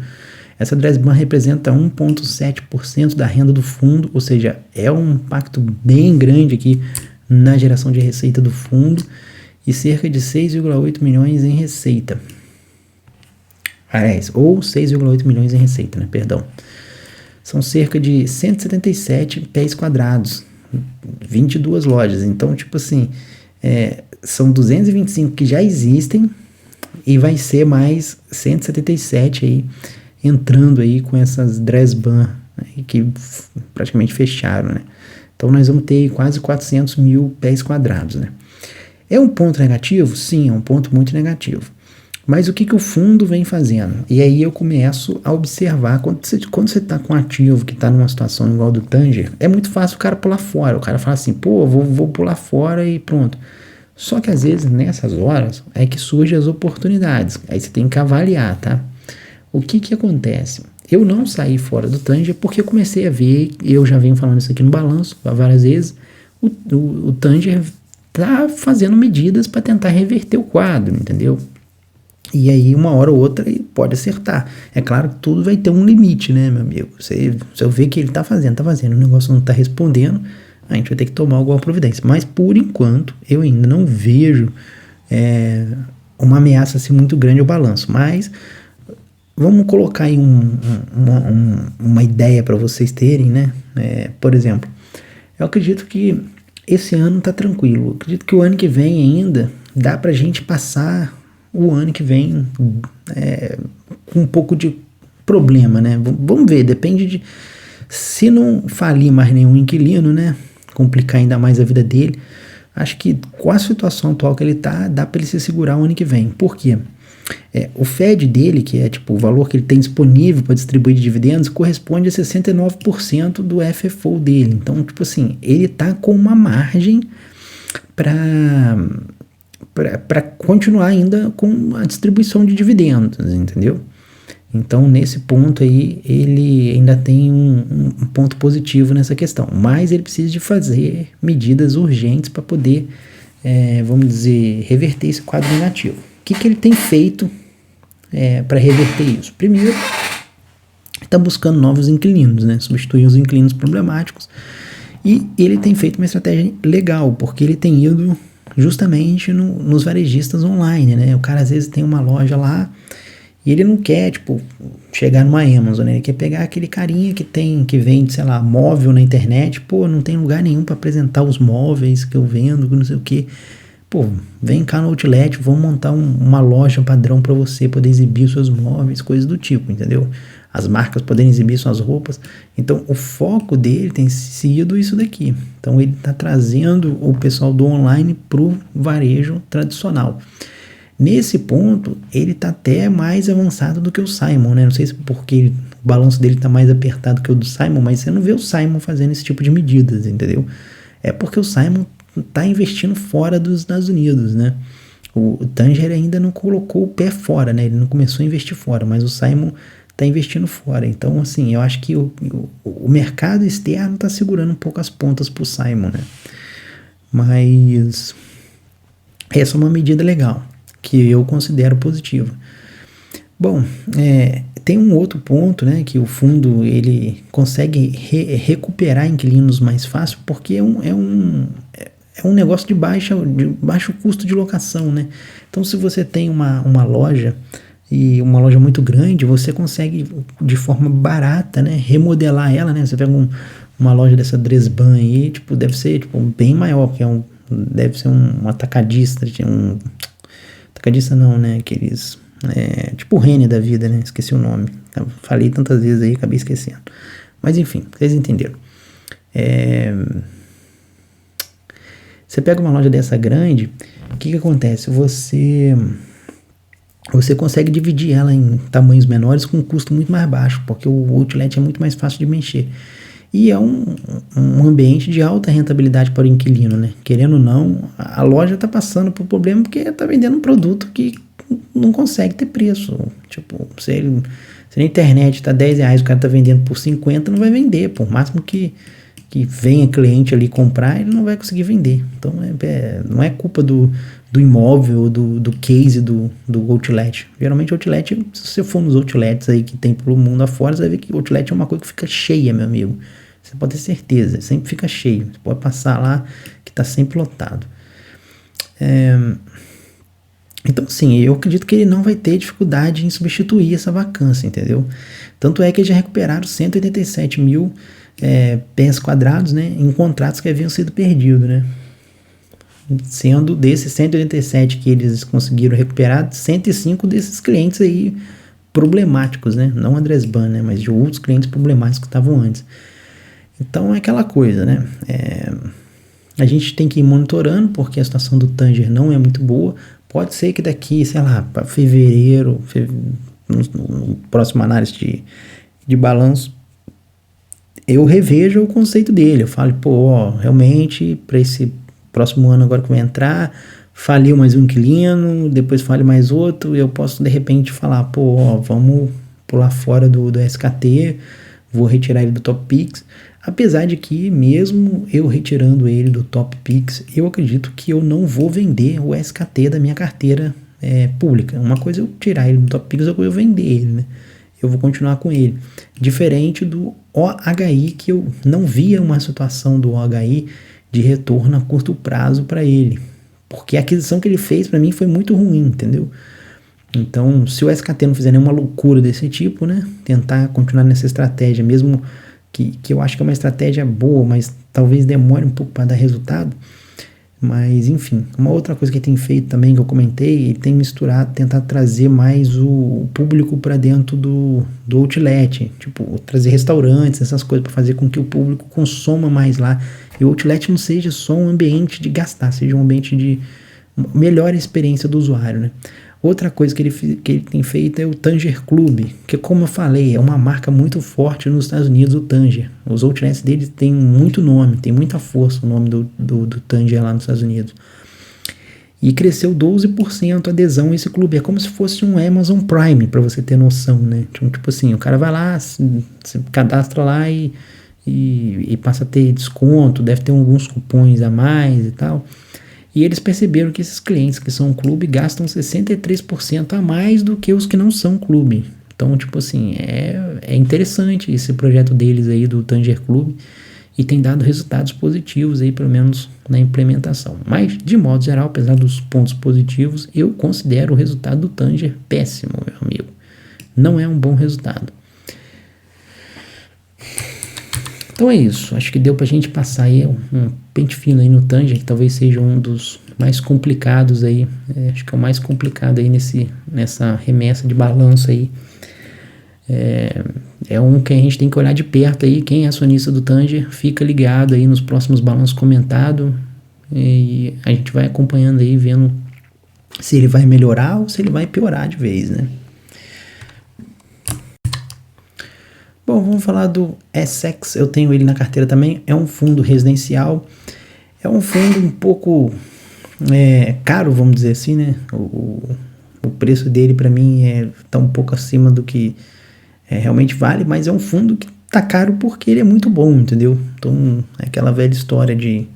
Essa Dresban representa 1,7% da renda do fundo, ou seja, é um impacto bem grande aqui na geração de receita do fundo, e cerca de 6,8 milhões em receita. Ou 6,8 milhões em receita, né? Perdão. São cerca de 177 pés quadrados, 22 lojas. Então, tipo assim, são 225 que já existem e vai ser mais 177 aí, entrando aí com essas Dresban que praticamente fecharam, né? Então, nós vamos ter quase 400 mil pés quadrados, né? É um ponto negativo? Sim, é um ponto muito negativo. Mas o que o fundo vem fazendo? E aí eu começo a observar, quando você está com um ativo que está numa situação igual do Tanger, é muito fácil o cara pular fora. O cara fala assim, vou pular fora e pronto. Só que às vezes nessas horas é que surgem as oportunidades. Aí você tem que avaliar, tá? O que acontece? Eu não saí fora do Tanger porque eu comecei a ver, e eu já venho falando isso aqui no balanço várias vezes, o Tanger tá fazendo medidas para tentar reverter o quadro, entendeu? E aí uma hora ou outra ele pode acertar. É claro que tudo vai ter um limite, né, meu amigo? Se eu ver que ele tá fazendo, o negócio não tá respondendo, a gente vai ter que tomar alguma providência. Mas por enquanto eu ainda não vejo uma ameaça assim muito grande ao balanço. Mas vamos colocar aí uma ideia para vocês terem, né? Por exemplo, eu acredito que esse ano tá tranquilo. Eu acredito que o ano que vem ainda dá pra gente passar o ano que vem com um pouco de problema, né? Vamos ver, depende de... Se não falir mais nenhum inquilino, né? Complicar ainda mais a vida dele, acho que com a situação atual que ele tá, dá para ele se segurar o ano que vem. Por quê? O FED dele, que é tipo o valor que ele tem disponível para distribuir de dividendos, corresponde a 69% do FFO dele. Então, tipo assim, ele tá com uma margem para continuar ainda com a distribuição de dividendos, entendeu? Então, nesse ponto aí, ele ainda tem um ponto positivo nessa questão, mas ele precisa de fazer medidas urgentes para poder, vamos dizer, reverter esse quadro negativo. O que ele tem feito para reverter isso? Primeiro, está buscando novos inquilinos, né? Substituir os inquilinos problemáticos, e ele tem feito uma estratégia legal, porque ele tem ido justamente nos varejistas online, né? O cara às vezes tem uma loja lá e ele não quer, tipo, chegar numa Amazon, né? Ele quer pegar aquele carinha que vende, sei lá, móvel na internet. Pô, não tem lugar nenhum para apresentar os móveis que eu vendo, não sei o que. Pô, vem cá no Outlet, vamos montar uma loja padrão para você poder exibir seus móveis, coisas do tipo, entendeu? As marcas poderem exibir suas roupas. Então, o foco dele tem sido isso daqui. Então, ele está trazendo o pessoal do online pro varejo tradicional. Nesse ponto, ele está até mais avançado do que o Simon, né? Não sei se porque o balanço dele está mais apertado que o do Simon, mas você não vê o Simon fazendo esse tipo de medidas, entendeu? É porque o Simon está investindo fora dos Estados Unidos, né? O Tanger ainda não colocou o pé fora, né? Ele não começou a investir fora, mas o Simon está investindo fora. Então, assim, eu acho que o mercado externo está segurando um pouco as pontas para o Simon, né? Mas essa é uma medida legal, que eu considero positiva. Bom, tem um outro ponto, né, que o fundo ele consegue recuperar inquilinos mais fácil, porque é um negócio de baixo custo de locação, né? Então, se você tem uma loja, e uma loja muito grande, você consegue de forma barata, né, remodelar ela, né? Você pega uma loja dessa Dresban aí, tipo, deve ser tipo, bem maior, que deve ser um atacadista, atacadista não, né, aqueles, tipo o Renner da vida, né, esqueci o nome, eu falei tantas vezes aí, acabei esquecendo, mas enfim, vocês entenderam. Você pega uma loja dessa grande, o que acontece? Você consegue dividir ela em tamanhos menores com um custo muito mais baixo, porque o outlet é muito mais fácil de mexer. E é um ambiente de alta rentabilidade para o inquilino, né? Querendo ou não, a loja está passando por problema porque está vendendo um produto que não consegue ter preço. Tipo, se na internet está R$10, o cara está vendendo por 50, não vai vender. Por máximo que venha cliente ali comprar, ele não vai conseguir vender. Então, não é culpa do imóvel, do case do outlet. Geralmente, outlet, se você for nos outlets aí que tem pelo mundo afora, você vai ver que o outlet é uma coisa que fica cheia, meu amigo. Você pode ter certeza, sempre fica cheio. Você pode passar lá que está sempre lotado. Então, sim, eu acredito que ele não vai ter dificuldade em substituir essa vacância, entendeu? Tanto é que eles já recuperaram 187 mil pés quadrados, né, em contratos que haviam sido perdidos, né? Sendo desses 187 que eles conseguiram recuperar, 105 desses clientes aí problemáticos, né? Não a Dresban, né? Mas de outros clientes problemáticos que estavam antes. Então é aquela coisa, né? A gente tem que ir monitorando, porque a situação do Tanger não é muito boa. Pode ser que daqui, sei lá, para fevereiro, no próximo análise de balanço, eu revejo o conceito dele. Eu falo, realmente, para esse próximo ano agora que vai entrar, faliu mais um inquilino, depois fale mais outro, eu posso de repente falar, vamos pular fora do SKT, vou retirar ele do Top Picks. Apesar de que, mesmo eu retirando ele do Top Picks, eu acredito que eu não vou vender o SKT da minha carteira pública. Uma coisa é eu tirar ele do Top Picks, outra coisa é eu vender ele, né? Eu vou continuar com ele. Diferente do OHI, que eu não via uma situação do OHI de retorno a curto prazo para ele. Porque a aquisição que ele fez para mim foi muito ruim, entendeu? Então, se o SKT não fizer nenhuma loucura desse tipo, né? Tentar continuar nessa estratégia, mesmo que eu acho que é uma estratégia boa, mas talvez demore um pouco para dar resultado, Mas, enfim, uma outra coisa que ele tem feito também, que eu comentei, ele tem misturado, tentar trazer mais o público para dentro do outlet, tipo, trazer restaurantes, essas coisas, para fazer com que o público consoma mais lá. E o outlet não seja só um ambiente de gastar, seja um ambiente de melhor experiência do usuário, né? Outra coisa que ele tem feito é o Tanger Club, que, como eu falei, é uma marca muito forte nos Estados Unidos, o Tanger. Os outlets dele têm muito nome, tem muita força o nome do Tanger lá nos Estados Unidos. E cresceu 12% a adesão a esse clube. É como se fosse um Amazon Prime, para você ter noção, né? Tipo assim, o cara vai lá, se cadastra lá e passa a ter desconto, deve ter alguns cupons a mais e tal. E eles perceberam que esses clientes que são clube gastam 63% a mais do que os que não são clube. Então, tipo assim, é interessante esse projeto deles aí do Tanger Club e tem dado resultados positivos aí, pelo menos na implementação. Mas, de modo geral, apesar dos pontos positivos, eu considero o resultado do Tanger péssimo, meu amigo. Não é um bom resultado. Então é isso, acho que deu pra gente passar aí um pente fino aí no Tanger, que talvez seja um dos mais complicados aí, acho que é o mais complicado aí nessa remessa de balanço aí. É um que a gente tem que olhar de perto aí, quem é acionista do Tanger, fica ligado aí nos próximos balanços comentados, e a gente vai acompanhando aí, vendo se ele vai melhorar ou se ele vai piorar de vez, né? Bom, vamos falar do Essex, eu tenho ele na carteira também, é um fundo residencial, é um fundo um pouco caro, vamos dizer assim, né? O preço dele para mim tá um pouco acima do que realmente vale, mas é um fundo que tá caro porque ele é muito bom, entendeu? Então, é aquela velha história de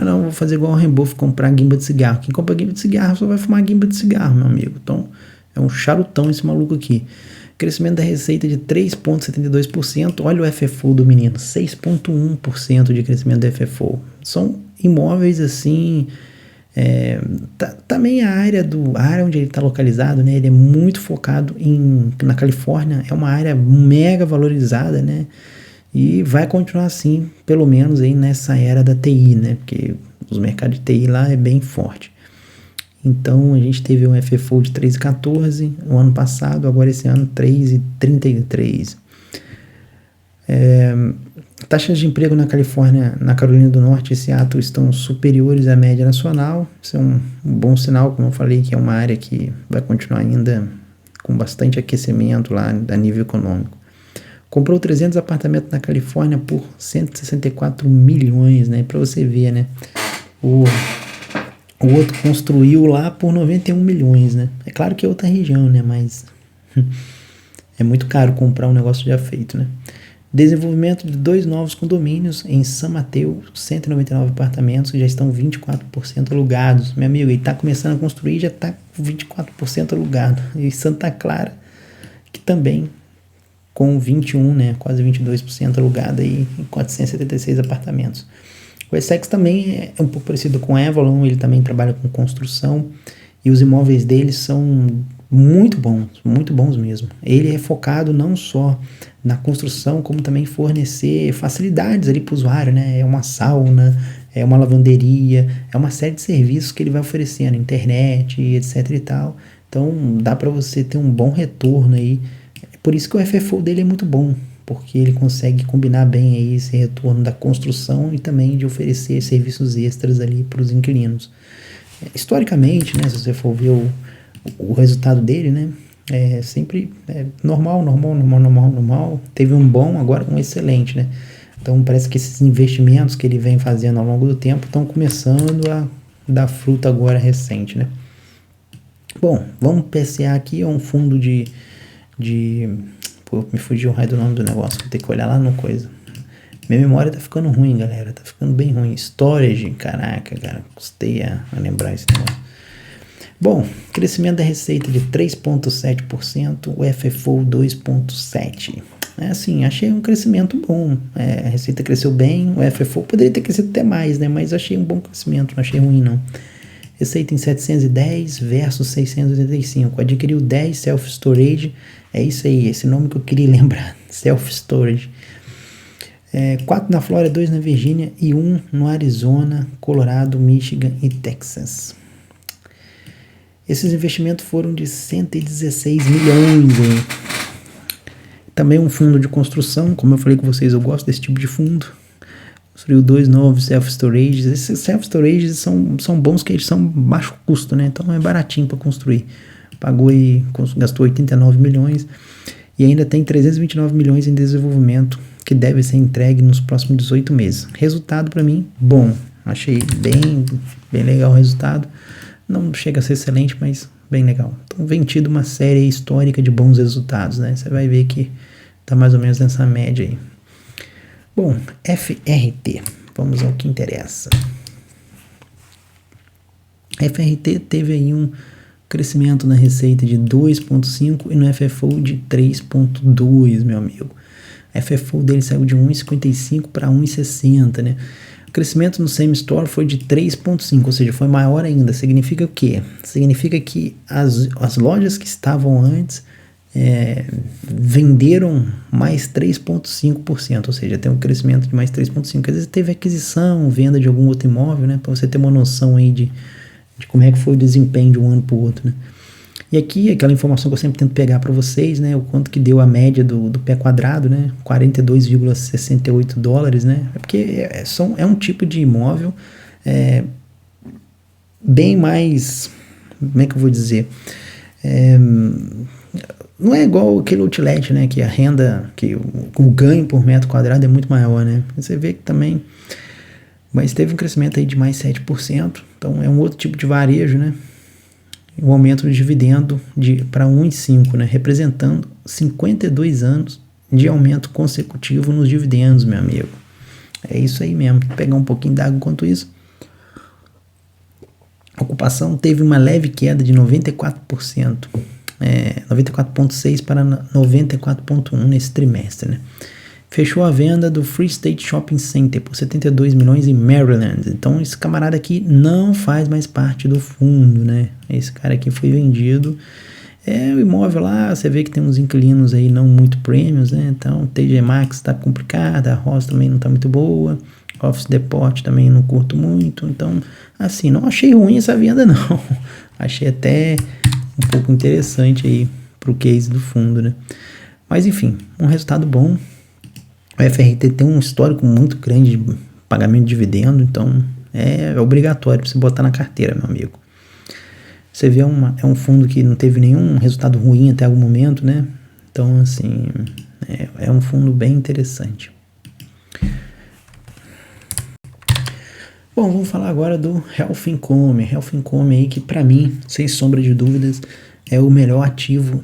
não, vou fazer igual o Warren Buffett, comprar guimba de cigarro. Quem compra guimba de cigarro só vai fumar guimba de cigarro, meu amigo. Então, é um charutão esse maluco aqui. Crescimento da receita de 3,72%. Olha o FFO do menino, 6,1% de crescimento do FFO. São imóveis assim. Também a área onde ele está localizado, né? Ele é muito focado na Califórnia. É uma área mega valorizada, né? E vai continuar assim, pelo menos aí nessa era da TI, né? Porque os mercados de TI lá é bem forte. Então, a gente teve um FFO de 3,14 o ano passado, agora esse ano 3,33. Taxas de emprego na Califórnia, na Carolina do Norte e Seattle estão superiores à média nacional. Isso é um bom sinal, como eu falei, que é uma área que vai continuar ainda com bastante aquecimento lá a nível econômico. Comprou 300 apartamentos na Califórnia por 164 milhões, né? Para você ver, né? O outro construiu lá por 91 milhões, né? É claro que é outra região, né? Mas é muito caro comprar um negócio já feito, né? Desenvolvimento de 2 novos condomínios em San Mateo, 199 apartamentos que já estão 24% alugados. Meu amigo, ele está começando a construir e já está 24% alugado. E Santa Clara, que também com 21, né? Quase 22% alugado aí em 476 apartamentos. O Essex também é um pouco parecido com o Avalon, ele também trabalha com construção e os imóveis dele são muito bons mesmo. Ele é focado não só na construção, como também fornecer facilidades ali para o usuário, né? É uma sauna, é uma lavanderia, é uma série de serviços que ele vai oferecendo, internet, etc e tal. Então dá para você ter um bom retorno aí. Por isso que o FFO dele é muito bom, porque ele consegue combinar bem aí esse retorno da construção e também de oferecer serviços extras ali para os inquilinos. Historicamente, né, se você for ver o resultado dele, né, é sempre normal. Teve um bom, agora um excelente, né. Então parece que esses investimentos que ele vem fazendo ao longo do tempo estão começando a dar fruto agora recente, né. Bom, vamos PSA aqui, é um fundo de Pô, me fugiu o raio do nome do negócio, vou ter que olhar lá no coisa. Minha memória tá ficando ruim, galera, tá ficando bem ruim. Storage, caraca, cara, custei a lembrar esse negócio. Bom, crescimento da receita de 3,7%, o FFO 2,7%. Assim, achei um crescimento bom. A receita cresceu bem, o FFO poderia ter crescido até mais, né? Mas achei um bom crescimento, não achei ruim, não. Receita em 710 versus 685. Adquiriu 10 self-storage. É isso aí, esse nome que eu queria lembrar. Self-storage. 4 na Flórida, 2 na Virgínia e 1 no Arizona, Colorado, Michigan e Texas. Esses investimentos foram de 116 milhões. Hein? Também um fundo de construção, como eu falei com vocês, eu gosto desse tipo de fundo. Construiu 2 novos self-storages. Esses self-storages são bons porque eles são baixo custo, né? Então é baratinho para construir. Pagou e gastou 89 milhões e ainda tem 329 milhões em desenvolvimento que deve ser entregue nos próximos 18 meses. Resultado para mim, bom. Achei bem legal o resultado. Não chega a ser excelente, mas bem legal. Então vem tido uma série histórica de bons resultados, né? Você vai ver que tá mais ou menos nessa média aí. Bom, FRT. Vamos ao que interessa. FRT teve aí um crescimento na receita de 2,5 e no FFO de 3,2, meu amigo. A FFO dele saiu de 1,55 para 1,60, né? O crescimento no same store foi de 3,5, ou seja, foi maior ainda. Significa o quê? Significa que as lojas que estavam antes venderam mais 3,5%, ou seja, tem um crescimento de mais 3,5%. Às vezes teve aquisição, venda de algum outro imóvel, né? Para você ter uma noção aí de como é que foi o desempenho de um ano para o outro, né? E aqui, aquela informação que eu sempre tento pegar para vocês, né? O quanto que deu a média do pé quadrado, né? 42,68 dólares, né? É porque é um tipo de imóvel bem mais... Como é que eu vou dizer? Não é igual aquele outlet, né? Que a renda, que o ganho por metro quadrado é muito maior, né? Você vê que também... Mas teve um crescimento aí de mais 7%. Então é um outro tipo de varejo, né? Um aumento do dividendo para 1,5, né? Representando 52 anos de aumento consecutivo nos dividendos, meu amigo. É isso aí mesmo. Vou pegar um pouquinho d'água enquanto isso. A ocupação teve uma leve queda de 94%. 94,6% para 94,1% nesse trimestre, né? Fechou a venda do Free State Shopping Center por 72 milhões em Maryland. Então esse camarada aqui não faz mais parte do fundo, né? Esse cara aqui foi vendido. O imóvel lá, você vê que tem uns inquilinos aí não muito premiums, né? Então TJ Maxx tá complicada, a Ross também não tá muito boa, Office Depot também não curto muito. Então, assim, não achei ruim essa venda não. Achei até um pouco interessante aí pro case do fundo, né? Mas enfim, um resultado bom. O FRT tem um histórico muito grande de pagamento de dividendo, então é obrigatório para você botar na carteira, meu amigo. Você vê, é um fundo que não teve nenhum resultado ruim até algum momento, né? Então, assim, é um fundo bem interessante. Bom, vamos falar agora do Health Income. Health Income aí que, para mim, sem sombra de dúvidas, é o melhor ativo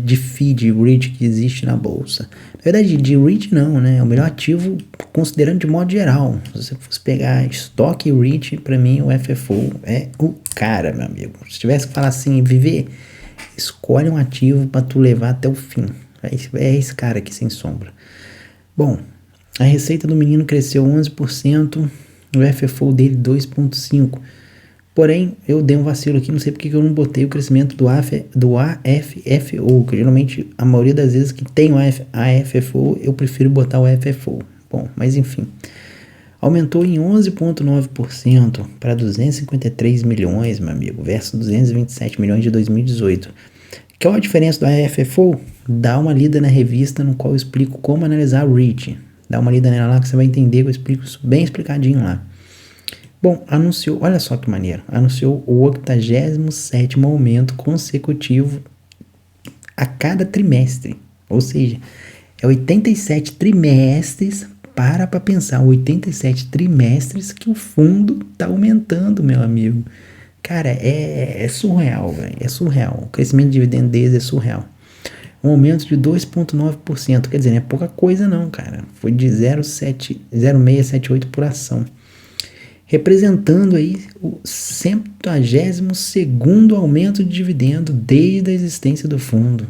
de FII, de REIT que existe na bolsa. Na verdade, de REIT não, né? É o melhor ativo considerando de modo geral. Se você fosse pegar estoque e REIT, para mim o FFO é o cara, meu amigo. Se tivesse que falar assim, Viver, escolhe um ativo para tu levar até o fim. É esse cara aqui, sem sombra. Bom, a receita do menino cresceu 11%, o FFO dele 2,5%. Porém, eu dei um vacilo aqui, não sei porque eu não botei o crescimento do AFFO, que geralmente, a maioria das vezes que tem o AFFO, eu prefiro botar o FFO. Bom, mas enfim. Aumentou em 11,9% para 253 milhões, meu amigo, versus 227 milhões de 2018. Qual a diferença do AFFO? Dá uma lida na revista no qual eu explico como analisar o REIT. Dá uma lida nela lá que você vai entender, que eu explico isso bem explicadinho lá. Bom, anunciou, olha só que maneiro, anunciou o 87º aumento consecutivo a cada trimestre, ou seja, é 87 trimestres, para pensar, 87 trimestres que o fundo tá aumentando, meu amigo. Cara, é surreal, velho, é surreal, o crescimento de dividendo deles é surreal. Um aumento de 2,9%, quer dizer, não é pouca coisa não, cara, foi de 0,678 por ação. Representando aí o 152º aumento de dividendo desde a existência do fundo,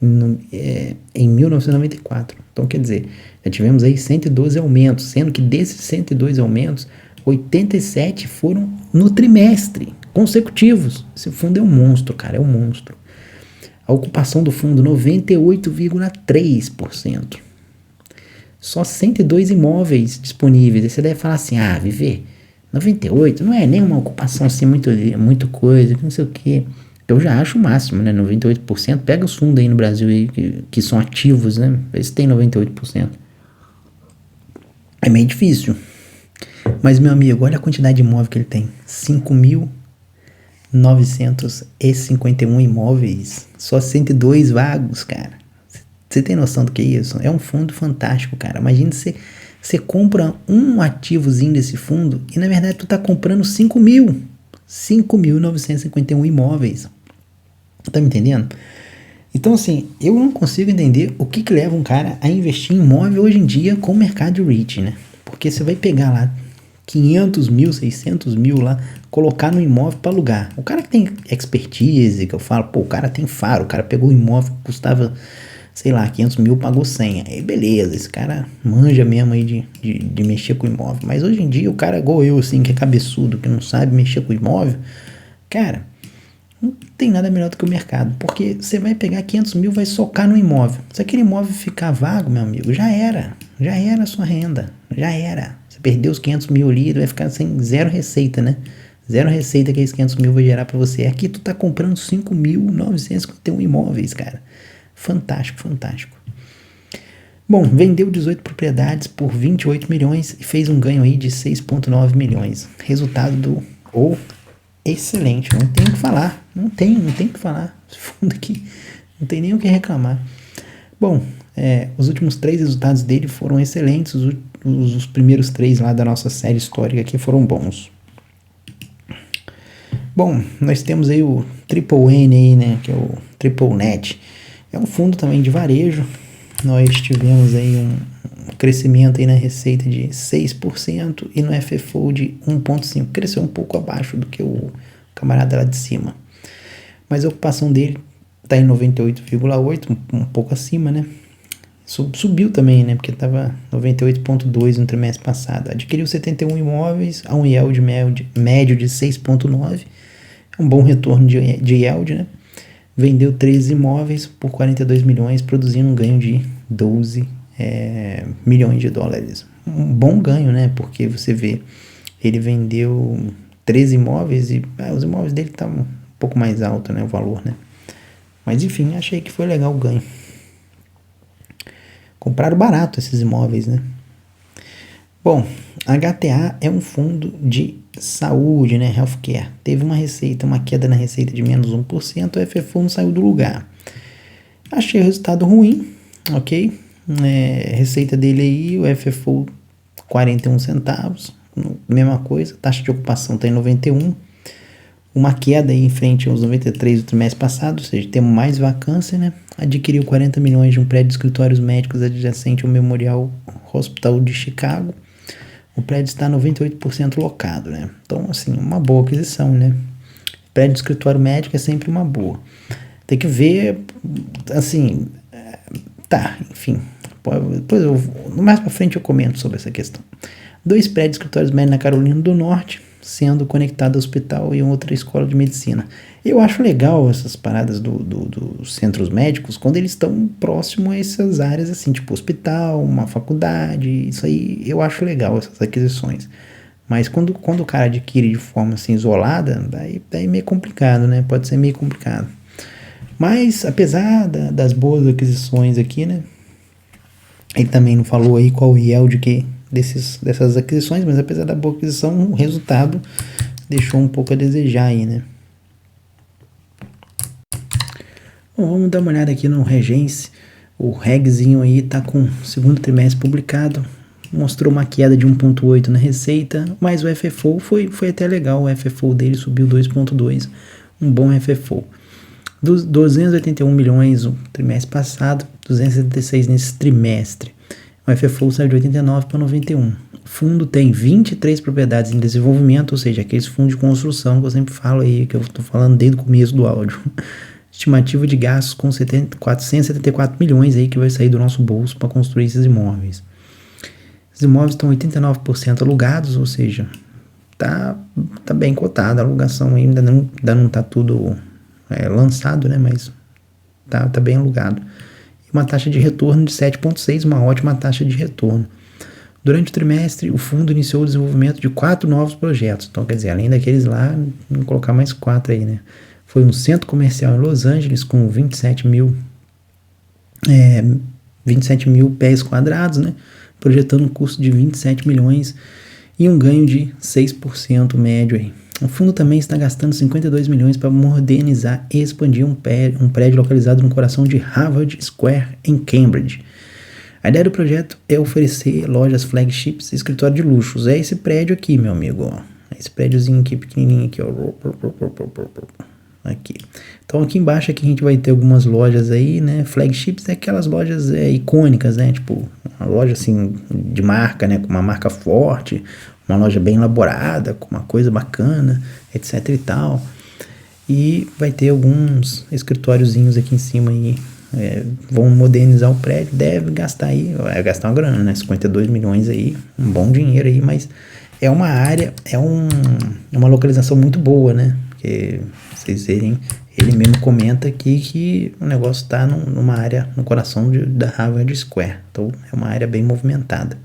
em 1994. Então, quer dizer, já tivemos aí 112 aumentos, sendo que desses 102 aumentos, 87 foram no trimestre, consecutivos. Esse fundo é um monstro, cara, é um monstro. A ocupação do fundo, 98,3%. só 102 imóveis disponíveis. Aí você deve falar assim, Viver, 98 não é nenhuma ocupação assim muito coisa, não sei o que. Eu já acho o máximo, né? 98%. Pega os fundos aí no Brasil aí que são ativos, né? Vê se tem 98%. É meio difícil. Mas, meu amigo, olha a quantidade de imóvel que ele tem. 5.951 imóveis. Só 102 vagos, cara. Você tem noção do que é isso? É um fundo fantástico, cara. Imagina você compra um ativozinho desse fundo e, na verdade, tu tá comprando 5.951 imóveis. Tá me entendendo? Então, assim, eu não consigo entender o que leva um cara a investir em imóvel hoje em dia com o mercado de REIT, né? Porque você vai pegar lá 500 mil, 600 mil lá, colocar no imóvel para alugar. O cara que tem expertise, que eu falo, o cara tem faro, o cara pegou o imóvel que custava, sei lá, 500 mil, pagou 100. Aí beleza, esse cara manja mesmo aí de mexer com o imóvel. Mas hoje em dia o cara igual eu, assim, que é cabeçudo, que não sabe mexer com o imóvel, cara, não tem nada melhor do que o mercado. Porque você vai pegar 500 mil, vai socar no imóvel. Se aquele imóvel ficar vago, meu amigo, já era a sua renda, já era. Você perdeu os 500 mil ali, vai ficar sem zero receita, né? Zero receita que esses 500 mil vai gerar pra você. Aqui tu tá comprando 5.951 imóveis, cara. Fantástico, fantástico. Bom, vendeu 18 propriedades por 28 milhões e fez um ganho aí de 6,9 milhões. Resultado excelente, não tem o que falar. Não tem o que falar. Esse fundo aqui não tem nem o que reclamar. Bom, os últimos 3 resultados dele foram excelentes. Os primeiros 3 lá da nossa série histórica aqui foram bons. Bom, nós temos aí o Triple N aí, né, que é o Triple Net. É um fundo também de varejo. Nós tivemos aí um crescimento aí na receita de 6% e no FFO de 1,5%. Cresceu um pouco abaixo do que o camarada lá de cima. Mas a ocupação dele está em 98,8%, um pouco acima, né? Subiu também, né? Porque estava 98,2% no trimestre passado. Adquiriu 71 imóveis a um yield médio de 6,9%. É um bom retorno de yield, né? Vendeu 13 imóveis por 42 milhões, produzindo um ganho de 12 milhões de dólares. Um bom ganho, né? Porque você vê, ele vendeu 13 imóveis e os imóveis dele estavam um pouco mais alto, né? O valor, né? Mas enfim, achei que foi legal o ganho. Compraram barato esses imóveis, né? Bom, HTA é um fundo de saúde, né? Healthcare. Teve uma queda na receita de menos 1%, o FFO não saiu do lugar. Achei o resultado ruim, ok? Receita dele aí, o FFO 41 centavos, mesma coisa, taxa de ocupação está em 91, uma queda aí em frente aos 93 do trimestre passado, ou seja, temos mais vacância, né? Adquiriu 40 milhões de um prédio de escritórios médicos adjacente ao Memorial Hospital de Chicago. O prédio está 98% locado, né? Então, assim, uma boa aquisição, né? Prédio de escritório médico é sempre uma boa. Tem que ver, assim, enfim. Depois, mais pra frente eu comento sobre essa questão. 2 prédios de escritórios médicos na Carolina do Norte, sendo conectado ao hospital e outra escola de medicina. Eu acho legal essas paradas dos centros médicos quando eles estão próximos a essas áreas, assim, tipo hospital, uma faculdade, isso aí eu acho legal, essas aquisições. Mas quando o cara adquire de forma assim, isolada, daí é meio complicado, né? Pode ser meio complicado. Mas, apesar das boas aquisições aqui, né? Ele também não falou aí qual o yield dessas aquisições, mas apesar da boa aquisição, o resultado deixou um pouco a desejar aí, né? Bom, vamos dar uma olhada aqui no Regency. O regzinho aí tá com o segundo trimestre publicado, mostrou uma queda de 1,8 na receita, mas o FFO foi até legal, o FFO dele subiu 2,2, um bom FFO. Dos 281 milhões no trimestre passado, 276 nesse trimestre. O FFO saiu de 89 para 91. O fundo tem 23 propriedades em desenvolvimento, ou seja, aqueles fundos de construção que eu sempre falo aí, que eu estou falando desde o começo do áudio. Estimativa de gastos com 474 milhões aí que vai sair do nosso bolso para construir esses imóveis. Os imóveis estão 89% alugados, ou seja, tá bem cotado. A alugação ainda não está tudo lançado, né? Mas tá bem alugado. uma taxa de retorno de 7,6, uma ótima taxa de retorno. Durante o trimestre, o fundo iniciou o desenvolvimento de 4 novos projetos. Então, quer dizer, além daqueles lá, vamos colocar mais 4 aí, né? Foi um centro comercial em Los Angeles com 27 mil pés quadrados, né? Projetando um custo de 27 milhões e um ganho de 6% médio aí. O fundo também está gastando 52 milhões para modernizar e expandir um prédio localizado no coração de Harvard Square, em Cambridge. A ideia do projeto é oferecer lojas flagships e escritório de luxos. É esse prédio aqui, meu amigo, ó. Esse prédiozinho aqui, pequenininho aqui, ó. Aqui. Então aqui embaixo aqui a gente vai ter algumas lojas aí, né? Flagships é aquelas lojas icônicas, né? Tipo, uma loja assim de marca, né? Com uma marca forte, uma loja bem elaborada, com uma coisa bacana, etc e tal. E vai ter alguns escritóriozinhos aqui em cima aí. Vão modernizar o prédio, deve gastar aí, vai gastar uma grana, né? 52 milhões aí, um bom dinheiro aí, mas é uma área, uma localização muito boa, né? Porque vocês verem, ele mesmo comenta aqui que o negócio está numa área no coração da Harvard Square, então é uma área bem movimentada.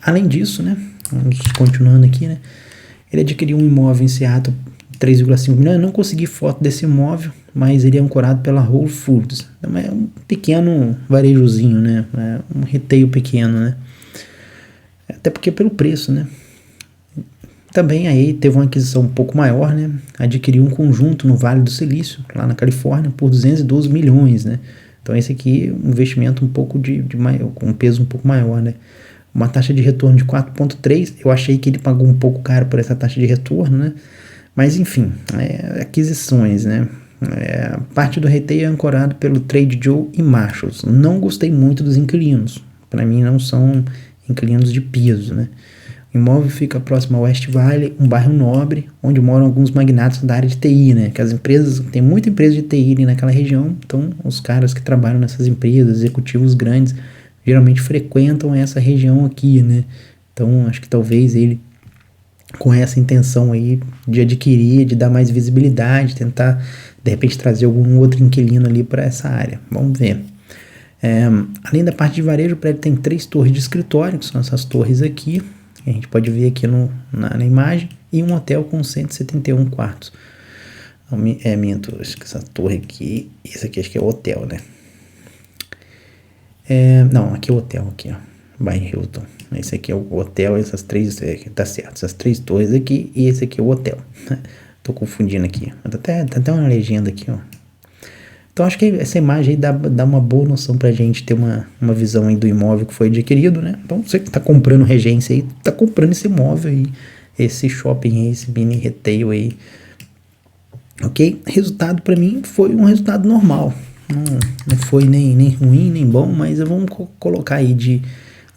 Além disso, né? Vamos continuando aqui, né? Ele adquiriu um imóvel em Seattle, 3,5 milhões. Eu não consegui foto desse imóvel, mas ele é ancorado pela Whole Foods. Então é um pequeno varejozinho, né? É um retail pequeno, né? Até porque pelo preço, né? Também aí teve uma aquisição um pouco maior, né? Adquiriu um conjunto no Vale do Silício, lá na Califórnia, por 212 milhões, né? Então esse aqui é um investimento um pouco com um peso um pouco maior, né? Uma taxa de retorno de 4,3. Eu achei que ele pagou um pouco caro por essa taxa de retorno, né? Mas enfim, aquisições, né? Parte do retail é ancorado pelo Trade Joe e Marshalls. Não gostei muito dos inquilinos. Para mim não são inquilinos de piso, né? O imóvel fica próximo ao West Valley, um bairro nobre, onde moram alguns magnatas da área de TI, né? Que as empresas, tem muita empresa de TI ali naquela região, então os caras que trabalham nessas empresas, executivos grandes, geralmente frequentam essa região aqui, né? Então acho que talvez ele, com essa intenção aí de adquirir, de dar mais visibilidade, tentar de repente trazer algum outro inquilino ali para essa área. Vamos ver. Além da parte de varejo, o prédio tem 3 torres de escritório, que são essas torres aqui, que a gente pode ver aqui na imagem, e um hotel com 171 quartos. Minto, acho que essa torre aqui, esse aqui acho que é o hotel, né? Não, aqui é o hotel, aqui, ó, by Hilton. Esse aqui é o hotel, essas 3, tá certo, essas 3 torres aqui, e esse aqui é o hotel. Tô confundindo aqui, tá até uma legenda aqui, ó. Então acho que essa imagem aí dá uma boa noção pra gente ter uma visão aí do imóvel que foi adquirido, né? Então você que tá comprando regência aí, tá comprando esse imóvel aí, esse shopping aí, esse mini retail aí. Ok? Resultado pra mim foi um resultado normal. Não foi nem ruim, nem bom, mas vamos colocar aí de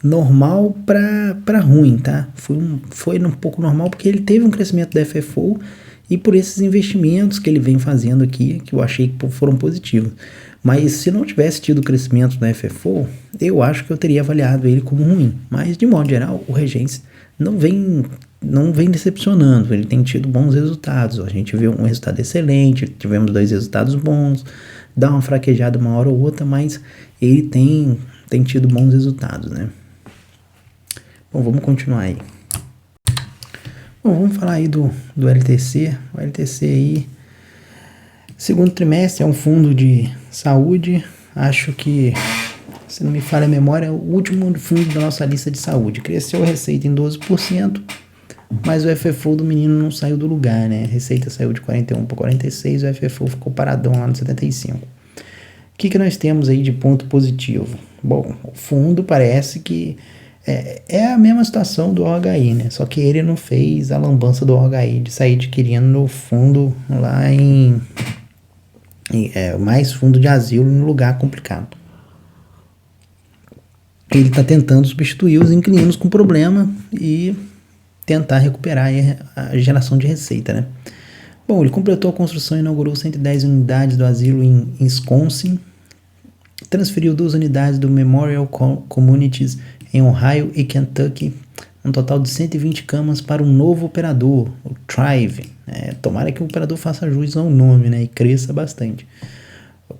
normal para ruim, tá? Foi um pouco normal porque ele teve um crescimento da FFO e por esses investimentos que ele vem fazendo aqui, que eu achei que foram positivos. Mas se não tivesse tido crescimento na FFO, eu acho que eu teria avaliado ele como ruim. Mas de modo geral, o Regency não vem decepcionando, ele tem tido bons resultados. A gente viu um resultado excelente, tivemos 2 resultados bons, dá uma fraquejada uma hora ou outra, mas ele tem tido bons resultados, né? Bom, vamos continuar aí. Bom, vamos falar aí do LTC. O LTC aí, segundo trimestre, é um fundo de saúde. Acho que, se não me falha a memória, é o último fundo da nossa lista de saúde. Cresceu a receita em 12%, mas o FFO do menino não saiu do lugar, né? A receita saiu de 41 para 46, o FFO ficou paradão lá no 75. O que nós temos aí de ponto positivo? Bom, o fundo parece que é a mesma situação do OHI, né? Só que ele não fez a lambança do OHI de sair adquirindo no fundo lá mais fundo de asilo no lugar complicado. Ele está tentando substituir os inquilinos com problema e tentar recuperar a geração de receita, né? Bom, ele completou a construção e inaugurou 110 unidades do asilo em Wisconsin, transferiu 2 unidades do Memorial Communities em Ohio e Kentucky, um total de 120 camas para um novo operador, o Thrive. Tomara que o operador faça jus ao nome, né, e cresça bastante.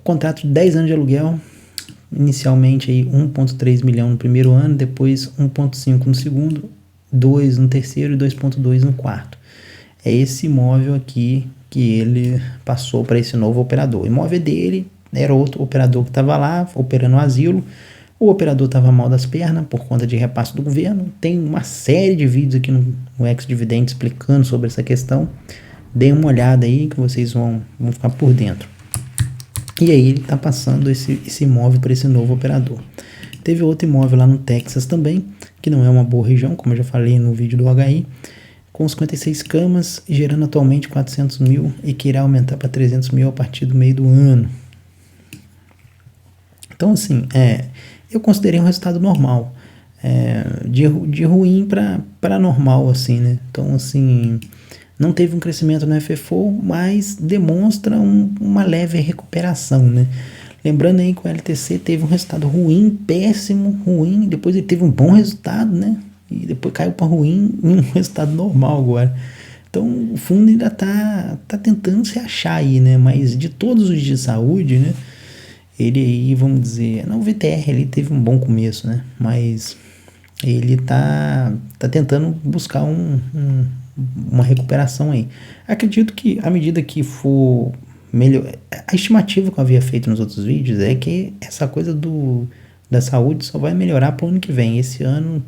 contrato de 10 anos de aluguel, inicialmente aí 1,3 milhão no primeiro ano, depois 1,5 no segundo, 2 no terceiro e 2,2 no quarto. É esse imóvel aqui que ele passou para esse novo operador. O imóvel dele era outro operador que estava lá operando o asilo. O operador estava mal das pernas por conta de repasse do governo. Tem uma série de vídeos aqui no Ex-Dividend explicando sobre essa questão. Dê uma olhada aí que vocês vão ficar por dentro. E aí ele está passando esse imóvel para esse novo operador. Teve outro imóvel lá no Texas também, que não é uma boa região, como eu já falei no vídeo do HI, com 56 camas, gerando atualmente 400 mil e que irá aumentar para 300 mil a partir do meio do ano. Então, assim, eu considerei um resultado normal, de ruim para normal, assim, né? Então, assim, não teve um crescimento no FFO, mas demonstra uma leve recuperação, né? Lembrando aí que o LTC teve um resultado ruim, péssimo, ruim, depois ele teve um bom resultado, né? E depois caiu para ruim em um resultado normal agora. Então o fundo ainda tá tentando se achar aí, né? Mas de todos os de saúde, né? Ele aí, vamos dizer, o VTR ele teve um bom começo, né? Mas ele tá tentando buscar uma recuperação aí. Acredito que à medida que for melhor, a estimativa que eu havia feito nos outros vídeos é que essa coisa da saúde só vai melhorar para o ano que vem. Esse ano,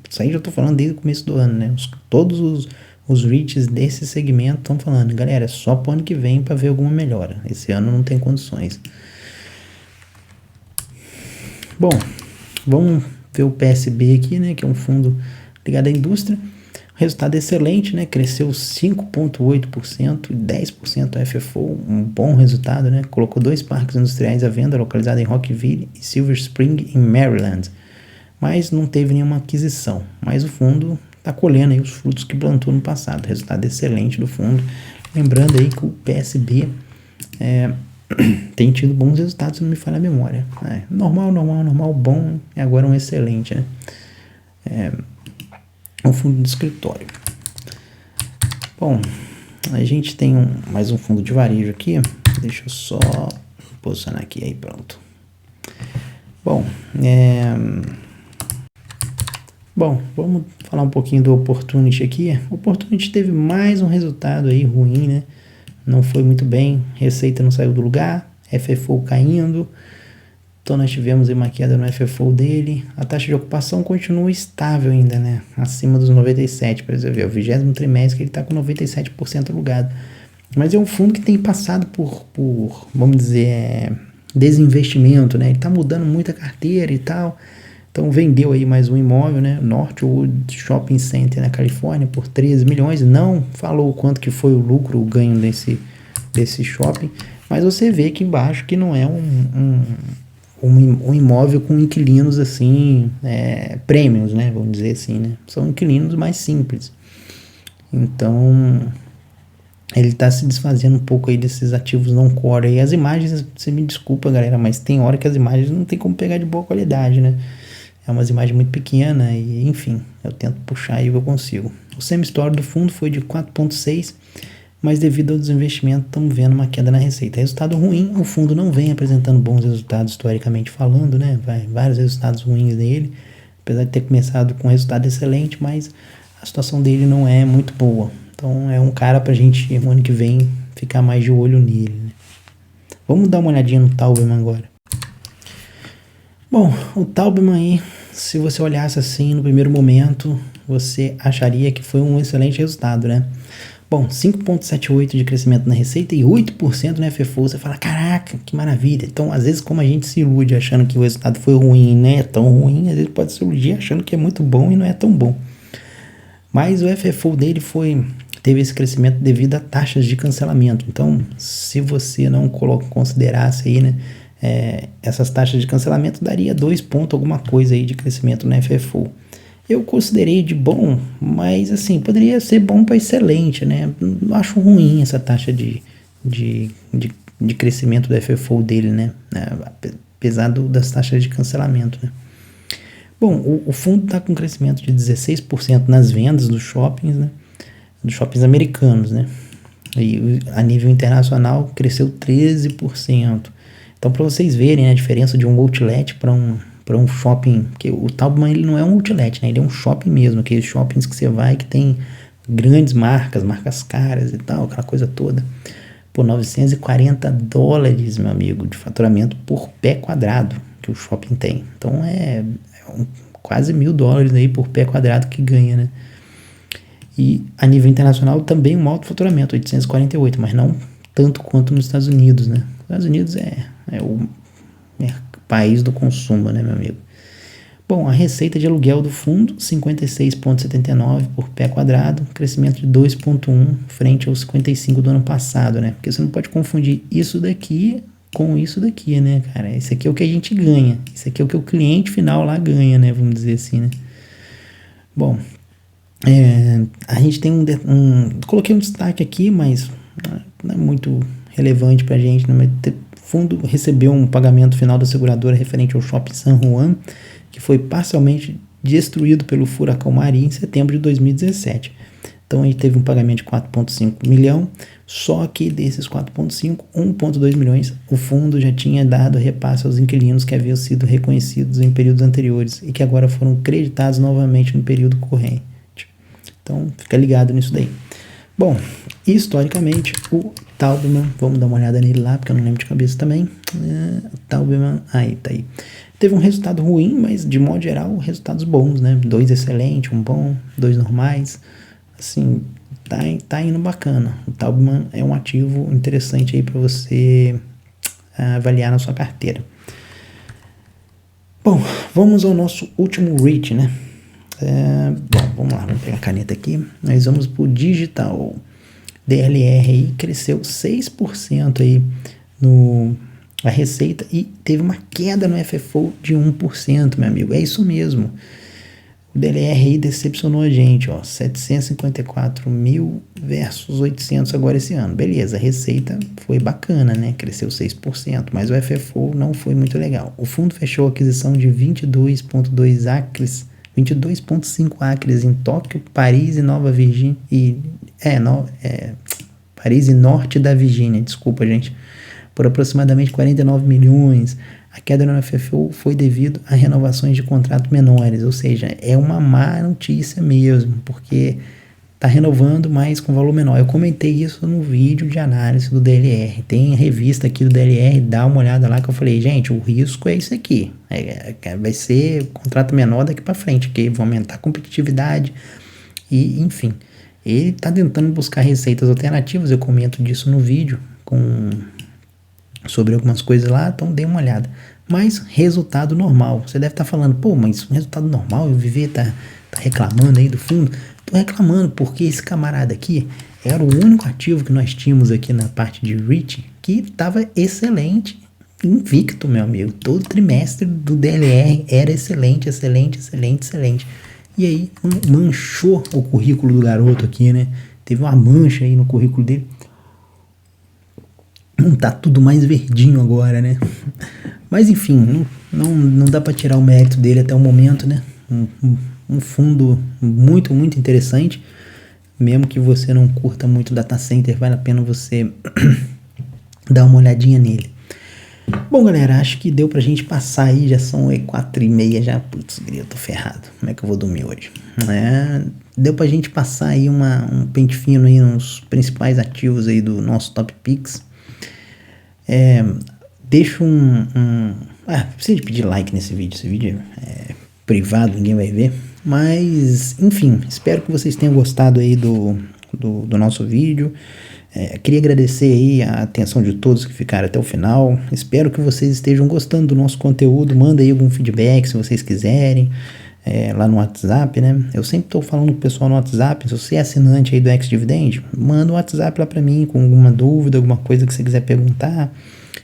isso aí já estou falando desde o começo do ano, né? Todos os REITs desse segmento estão falando, galera, é só para o ano que vem para ver alguma melhora. Esse ano não tem condições. Bom, vamos ver o PSB aqui, né? Que é um fundo ligado à indústria. Resultado excelente, né? Cresceu 5,8% e 10% FFO, um bom resultado, né? Colocou 2 parques industriais à venda, localizados em Rockville e Silver Spring, em Maryland. Mas não teve nenhuma aquisição. Mas o fundo está colhendo aí os frutos que plantou no passado. Resultado excelente do fundo. Lembrando aí que o PSB tem tido bons resultados, se não me falha a memória. Normal, bom, e agora um excelente, né? Um fundo de escritório. Bom, a gente tem mais um fundo de varejo aqui. Deixa eu só posicionar aqui, aí pronto. Bom, vamos falar um pouquinho do Opportunity aqui. O Opportunity teve mais um resultado aí ruim, né? Não foi muito bem, receita não saiu do lugar, FFO caindo. Então nós tivemos aí uma queda no FFO dele. A taxa de ocupação continua estável ainda, né? Acima dos 97%, por exemplo. É o 20º trimestre que ele está com 97% alugado. Mas é um fundo que tem passado por vamos dizer, desinvestimento, né? Ele está mudando muito a carteira e tal. Então vendeu aí mais um imóvel, né? Northwood Shopping Center na Califórnia por 13 milhões. Não falou quanto que foi o lucro, o ganho desse shopping. Mas você vê aqui embaixo que não é um imóvel com inquilinos assim, prêmios, né? Vamos dizer assim, né? São inquilinos mais simples. Então, ele está se desfazendo um pouco aí desses ativos não core. E as imagens, você me desculpa, galera, mas tem hora que as imagens não tem como pegar de boa qualidade, né? É umas imagens muito pequenas e, enfim, eu tento puxar aí o que eu consigo. O semi-store do fundo foi de 4,6, mas devido ao desinvestimento estamos vendo uma queda na receita. Resultado ruim, o fundo não vem apresentando bons resultados historicamente falando, né? Vários resultados ruins dele, apesar de ter começado com um resultado excelente, mas a situação dele não é muito boa. Então é um cara pra gente, no ano que vem, ficar mais de olho nele, né? Vamos dar uma olhadinha no Tauberman agora. Bom, o Tauberman aí, se você olhasse assim no primeiro momento, você acharia que foi um excelente resultado, né? Bom, 5,78% de crescimento na receita e 8% no FFO. Você fala, caraca, que maravilha. Então, às vezes, como a gente se ilude achando que o resultado foi ruim e não é tão ruim, às vezes pode se iludir achando que é muito bom e não é tão bom. Mas o FFO dele teve esse crescimento devido a taxas de cancelamento. Então, se você não considerasse aí, né, essas taxas de cancelamento, daria 2 pontos alguma coisa aí de crescimento no FFO. Eu considerei de bom, mas assim, poderia ser bom para excelente, né? Não acho ruim essa taxa de crescimento do FFO dele, né? Apesar das taxas de cancelamento, né? Bom, o fundo está com um crescimento de 16% nas vendas dos shoppings, né? Dos shoppings americanos, né? E a nível internacional cresceu 13%. Então, para vocês verem, né, a diferença de um outlet para um shopping, porque o Taubman ele não é um outlet, né? Ele é um shopping mesmo, aqueles shoppings que você vai que tem grandes marcas caras e tal, aquela coisa toda. Pô, $940, meu amigo, de faturamento por pé quadrado que o shopping tem. Então quase $1.000 aí por pé quadrado que ganha, né? E a nível internacional também um alto faturamento, 848, mas não tanto quanto nos Estados Unidos, né? Os Estados Unidos é o país do consumo, né, meu amigo? Bom, a receita de aluguel do fundo, 56,79 por pé quadrado, crescimento de 2,1 frente aos 55 do ano passado, né? Porque você não pode confundir isso daqui com isso daqui, né, cara? Esse aqui é o que a gente ganha, esse aqui é o que o cliente final lá ganha, né? Vamos dizer assim, né? Bom, a gente tem coloquei um destaque aqui, mas não é muito relevante pra gente, né? O fundo recebeu um pagamento final da seguradora referente ao Shopping San Juan, que foi parcialmente destruído pelo furacão Maria em setembro de 2017. Então a gente teve um pagamento de 4,5 milhão, só que desses 4,5, 1,2 milhões, o fundo já tinha dado repasse aos inquilinos que haviam sido reconhecidos em períodos anteriores e que agora foram creditados novamente no período corrente. Então fica ligado nisso daí. Bom, historicamente o Taubman, vamos dar uma olhada nele lá, porque eu não lembro de cabeça também. Taubman, tá aí. Teve um resultado ruim, mas de modo geral, resultados bons, né? 2 excelente, 1 bom, 2 normais. Assim, tá indo bacana. O Taubman é um ativo interessante aí para você avaliar na sua carteira. Bom, vamos ao nosso último REIT, né? Bom, vamos lá, vamos pegar a caneta aqui. Nós vamos pro digital. DLR aí cresceu 6% aí a receita e teve uma queda no FFO de 1%, meu amigo. É isso mesmo. O DLR aí decepcionou a gente, ó. 754 mil versus 800 agora esse ano. Beleza, a receita foi bacana, né? Cresceu 6%, mas o FFO não foi muito legal. O fundo fechou a aquisição de 22,2 acres, 22,5 acres em Tóquio, Paris e Nova Virgínia Paris e Norte da Virgínia, desculpa, gente, por aproximadamente 49 milhões. A queda no FFO foi devido a renovações de contratos menores, ou seja, é uma má notícia mesmo, porque tá renovando, mas com valor menor. Eu comentei isso no vídeo de análise do DLR. Tem revista aqui do DLR, dá uma olhada lá que eu falei, gente, o risco é isso aqui. Vai ser contrato menor daqui para frente, que vai aumentar a competitividade e, enfim. Ele está tentando buscar receitas alternativas, eu comento disso no vídeo sobre algumas coisas lá, então dê uma olhada. Mas resultado normal, você deve estar falando, pô, mas resultado normal, o Viver tá reclamando aí do fundo. Tô reclamando porque esse camarada aqui era o único ativo que nós tínhamos aqui na parte de REIT que estava excelente, invicto, meu amigo. Todo trimestre do DLR era excelente. E aí manchou o currículo do garoto aqui, né? Teve uma mancha aí no currículo dele. Tá tudo mais verdinho agora, né? Mas enfim, não dá para tirar o mérito dele até o momento, né? Um fundo muito, muito interessante. Mesmo que você não curta muito data center, vale a pena você dar uma olhadinha nele. Bom, galera, acho que deu pra gente passar aí, já são 4h30 já, putz, eu tô ferrado, como é que eu vou dormir hoje? Deu pra gente passar aí um pente fino aí nos principais ativos aí do nosso Top Picks. Deixa precisa de pedir like nesse vídeo, esse vídeo é privado, ninguém vai ver, mas, enfim, espero que vocês tenham gostado aí do nosso vídeo. Queria agradecer aí a atenção de todos que ficaram até o final. Espero que vocês estejam gostando do nosso conteúdo. Manda aí algum feedback se vocês quiserem, lá no WhatsApp, né? Eu sempre estou falando com o pessoal no WhatsApp. Se você é assinante aí do Ex-Dividend, manda um WhatsApp lá para mim com alguma dúvida, alguma coisa que você quiser perguntar.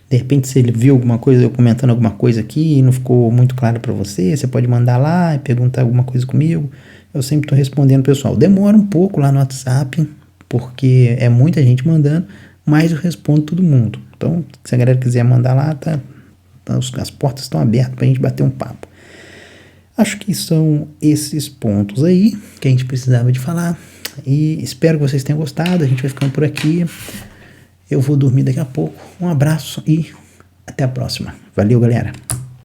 De repente, se ele viu alguma coisa, eu comentando alguma coisa aqui e não ficou muito claro para você, você pode mandar lá e perguntar alguma coisa comigo. Eu sempre estou respondendo, pessoal. Demora um pouco lá no WhatsApp, porque é muita gente mandando, mas eu respondo todo mundo. Então, se a galera quiser mandar lá, as portas estão abertas pra gente bater um papo. Acho que são esses pontos aí que a gente precisava de falar. E espero que vocês tenham gostado. A gente vai ficando por aqui. Eu vou dormir daqui a pouco. Um abraço e até a próxima. Valeu, galera!